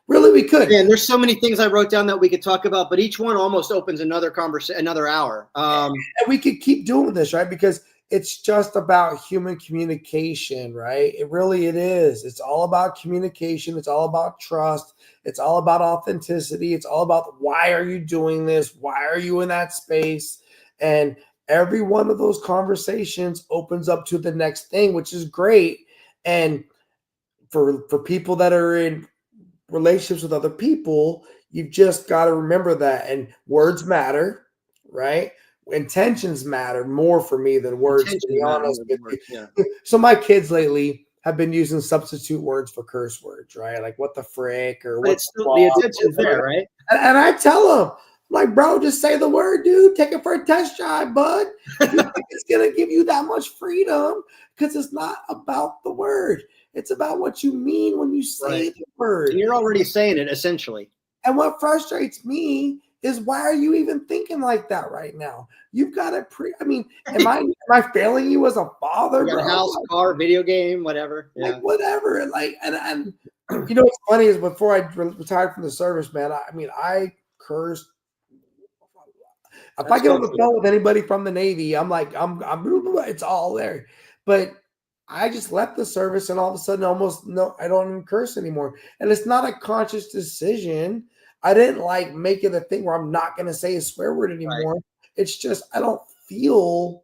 Really, we could. Yeah, there's so many things I wrote down that we could talk about, but each one almost opens another conversation, another hour. And we could keep doing this, right? Because it's just about human communication, right? It is. It's all about communication. It's all about trust. It's all about authenticity. It's all about why are you doing this? Why are you in that space? And every one of those conversations opens up to the next thing, which is great. And for people that are in relationships with other people, you've just got to remember that. And words matter, right? Intentions matter more for me than words, to be honest with you. Yeah. So my kids lately have been using substitute words for curse words, right? Like what the frick or what. It's still the intention's there, right? And I tell them, like, bro, just say the word, dude. Take it for a test drive, bud. It's gonna give you that much freedom because it's not about the word. It's about what you mean when you say the word. And you're already saying it, essentially. And what frustrates me is why are you even thinking like that right now? You've got it am I failing you as a father, bro? House, car, video game, whatever. Like whatever. And you know what's funny is before I retired from the service, man, I cursed. If I get on the phone with anybody from the Navy, I'm like, I'm it's all there. But I just left the service and all of a sudden I don't even curse anymore. And it's not a conscious decision. I didn't like make it a thing where I'm not going to say a swear word anymore. Right. It's just, I don't feel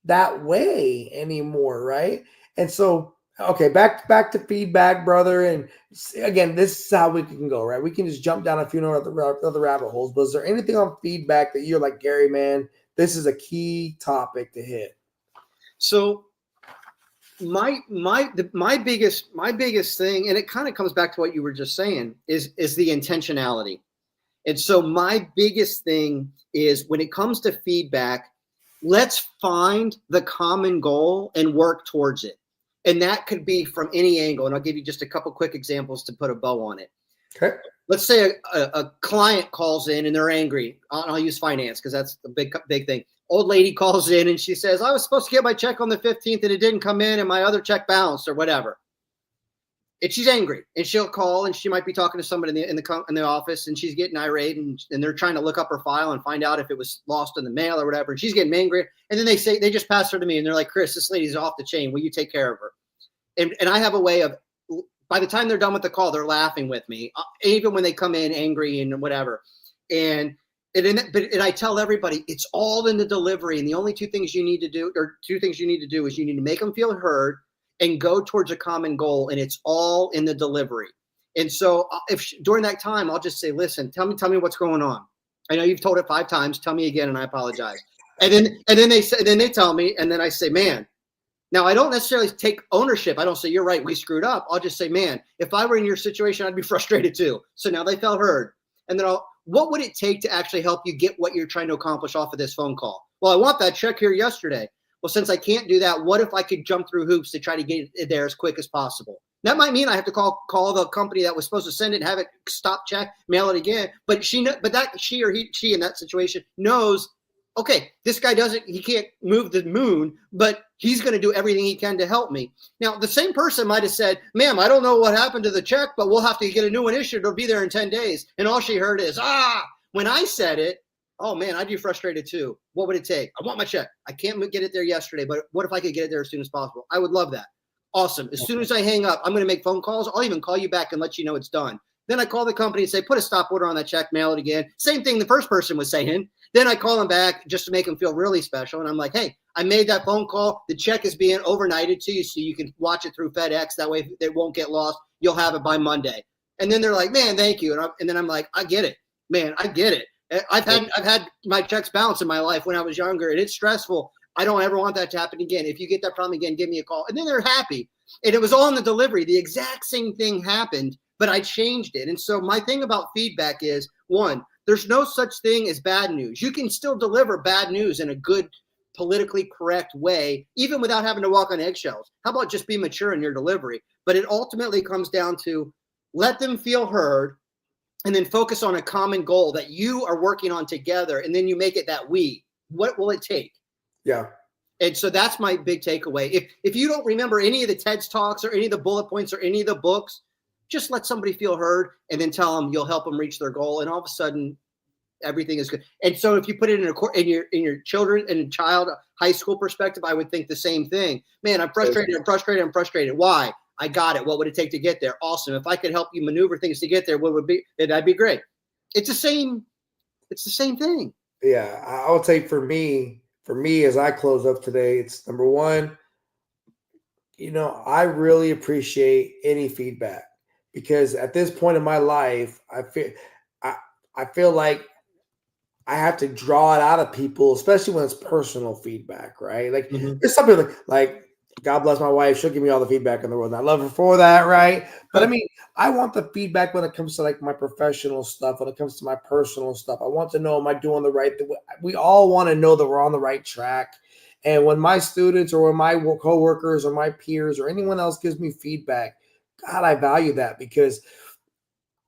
that way anymore. Right. And so, okay, back to feedback, brother. And again, this is how we can go, right? We can just jump down a few other rabbit holes. But is there anything on feedback that you're like, Gary, man, this is a key topic to hit? So my biggest thing, and it kind of comes back to what you were just saying, is the intentionality. And so my biggest thing is when it comes to feedback, let's find the common goal and work towards it. And that could be from any angle. And I'll give you just a couple quick examples to put a bow on it. Okay. Let's say a client calls in and they're angry. I'll use finance because that's the big thing. Old lady calls in and she says, I was supposed to get my check on the 15th and it didn't come in and my other check bounced or whatever. And she's angry and she'll call and she might be talking to somebody in the office and she's getting irate and they're trying to look up her file and find out if it was lost in the mail or whatever. And she's getting angry. And then they just pass her to me and they're like, Chris, this lady's off the chain. Will you take care of her? And I have a way of, by the time they're done with the call, they're laughing with me, even when they come in angry and whatever. And I tell everybody it's all in the delivery. And the only two things you need to do is you need to make them feel heard and go towards a common goal. And it's all in the delivery. And so during that time, I'll just say, listen, tell me what's going on. I know you've told it 5 times. Tell me again. And I apologize. And then they tell me, and then I say, man, now I don't necessarily take ownership. I don't say, you're right, we screwed up. I'll just say, man, if I were in your situation, I'd be frustrated too. So now they felt heard. And then what would it take to actually help you get what you're trying to accomplish off of this phone call? Well, I want that check here yesterday. Well, since I can't do that, what if I could jump through hoops to try to get it there as quick as possible? That might mean I have to call the company that was supposed to send it, have it stop check, mail it again. But she in that situation knows, okay, this guy he can't move the moon, but he's going to do everything he can to help me. Now, the same person might have said, ma'am, I don't know what happened to the check, but we'll have to get a new one issued. It'll be there in 10 days. And all she heard is, when I said it, oh man, I'd be frustrated too. What would it take? I want my check. I can't get it there yesterday, but what if I could get it there as soon as possible? I would love that. Awesome. As soon as I hang up, I'm going to make phone calls. I'll even call you back and let you know it's done. Then I call the company and say, put a stop order on that check, mail it again. Same thing the first person was saying. Then I call them back just to make them feel really special. And I'm like, hey, I made that phone call. The check is being overnighted to you so you can watch it through FedEx. That way it won't get lost. You'll have it by Monday. And then they're like, man, thank you. And then I'm like, I get it, man. I get it. I've had my checks bounce in my life when I was younger, and it's stressful. I don't ever want that to happen again. If you get that problem again, give me a call. And then they're happy. And it was all in the delivery. The exact same thing happened, but I changed it. And so my thing about feedback is, one, there's no such thing as bad news. You can still deliver bad news in a good, politically correct way, even without having to walk on eggshells. How about just be mature in your delivery? But it ultimately comes down to let them feel heard, and then focus on a common goal that you are working on together. And then you make it that we. What will it take? Yeah. And so that's my big takeaway. If you don't remember any of the TED Talks or any of the bullet points or any of the books, just let somebody feel heard and then tell them you'll help them reach their goal. And all of a sudden, everything is good. And so if you put it in your children and child high school perspective, I would think the same thing. Man, I'm frustrated. Why? I got it. What would it take to get there? Awesome. If I could help you maneuver things to get there, that'd be great. It's the same thing. Yeah. I would say for me, as I close up today, it's number one, I really appreciate any feedback, because at this point in my life, I feel like I have to draw it out of people, especially when it's personal feedback, right? Like there's something like God bless my wife. She'll give me all the feedback in the world. And I love her for that, right? But I mean, I want the feedback when it comes to like my professional stuff, when it comes to my personal stuff. I want to know, am I doing the right thing? We all want to know that we're on the right track. And when my students or when my coworkers or my peers or anyone else gives me feedback, God, I value that, because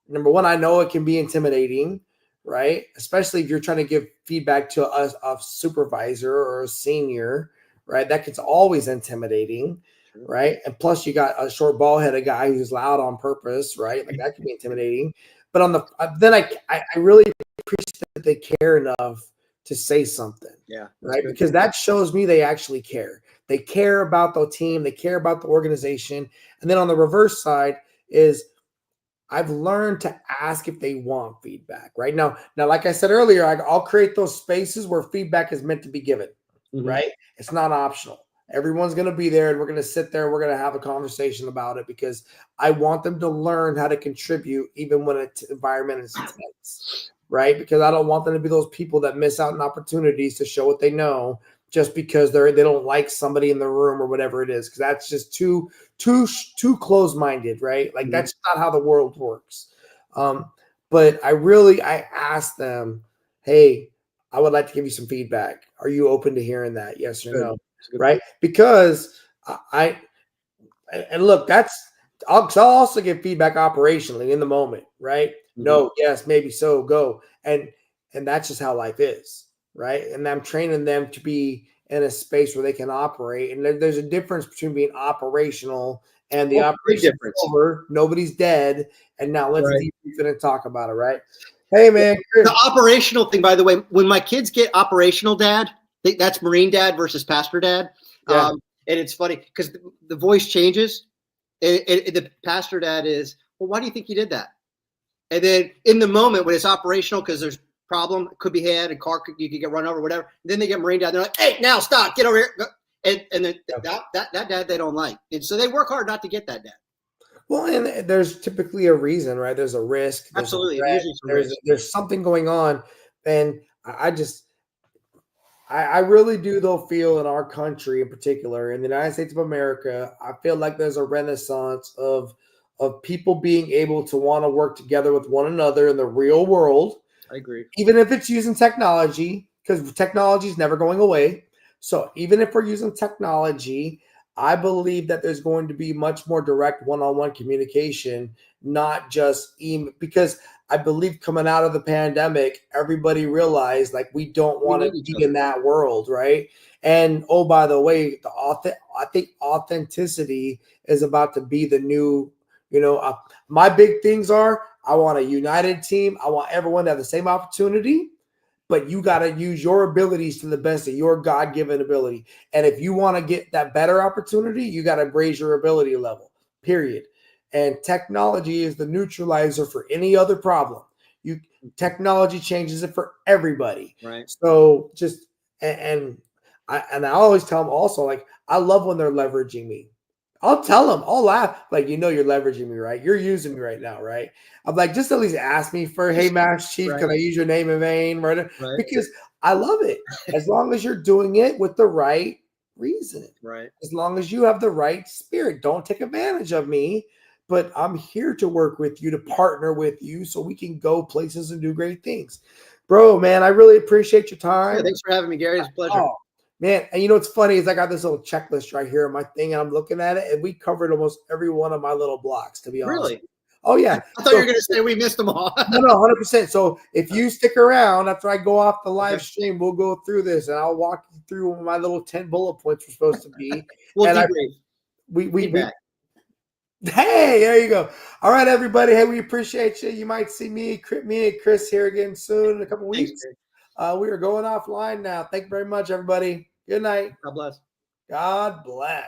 number one, I know it can be intimidating, right? Especially if you're trying to give feedback to a supervisor or a senior, right? That gets always intimidating, right? And plus you got a short ball-headed guy who's loud on purpose, right? Like that can be intimidating. But I really appreciate that they care enough to say something, right? Because that shows me they actually care. They care about the team. They care about the organization. And then on the reverse side is I've learned to ask if they want feedback, right? Now, like I said earlier, I'll create those spaces where feedback is meant to be given, right? It's not optional. Everyone's going to be there, and we're going to sit there. We're going to have a conversation about it, because I want them to learn how to contribute even when it's environment is intense, right? Because I don't want them to be those people that miss out on opportunities to show what they know just because they don't like somebody in the room or whatever it is, because that's just too close-minded, right? Like that's not how the world works. But But I asked them, hey, I would like to give you some feedback. Are you open to hearing that? Yes or Good. no? That's a good Right? Because I and look, I'll also give feedback operationally in the moment, right? No, yes, maybe so, go. And that's just how life is, right? And I'm training them to be in a space where they can operate. And there's a difference between being operational and the Oh, big operation's difference. over, nobody's dead, and now let's Right. debrief it and talk about it, right? Hey man, Chris. The operational thing, by the way, when my kids get operational dad, that's Marine dad versus pastor dad. Yeah. And it's funny because the voice changes. The pastor dad is, well, why do you think you did that? And then in the moment when it's operational, because there's problem, it could be had a car, you could get run over, whatever. Then they get Marine dad. They're like, hey, now stop, get over here. And then that dad they don't like. And so they work hard not to get that dad. Well, and there's typically a reason, right? There's a risk. There's Absolutely. a threat, Usually some risk. there's something going on, and I really do though feel in our country in particular, in the United States of America, I feel like there's a renaissance of people being able to want to work together with one another in the real world, I agree. even if it's using technology, because technology is never going away. So even if we're using technology, I believe that there's going to be much more direct one-on-one communication, not just email, because I believe coming out of the pandemic, everybody realized like we don't We want to need each be other. in that world, right? And oh, by the way, I think authenticity is about to be the new, my big things are I want a united team. I want everyone to have the same opportunity, but you got to use your abilities to the best of your God-given ability. And if you want to get that better opportunity, you got to raise your ability level, period. And technology is the neutralizer for any other problem. Technology changes it for everybody. Right. So just and I always tell them also, like, I love when they're leveraging me. I'll tell them, I'll laugh, like, you're leveraging me, right? You're using me right now, right? I'm like, just at least ask me for, hey, Master Chief, Right. can I use your name in vain? Right? Right. Because I love it. As long as you're doing it with the right reason. Right. As long as you have the right spirit. Don't take advantage of me, but I'm here to work with you, to partner with you so we can go places and do great things. Bro, man, I really appreciate your Yeah, time. thanks for having me, Gary. It's a pleasure. Oh, man, and you know what's funny is I got this little checklist right here on my thing, and I'm looking at it, and we covered almost every one of my little blocks, to be honest. Really? Oh yeah. I thought you were going to say we missed them all. No, 100%. So if you stick around after I go off the live stream, we'll go through this, and I'll walk you through what my little 10 bullet points were supposed to be. We'll And debrief. we Feedback. hey, there you go. All right, everybody. Hey, we appreciate you. You might see me and Chris here again soon in a couple Thanks, weeks. Gary. We are going offline now. Thank you very much, everybody. Good night. God bless. God bless.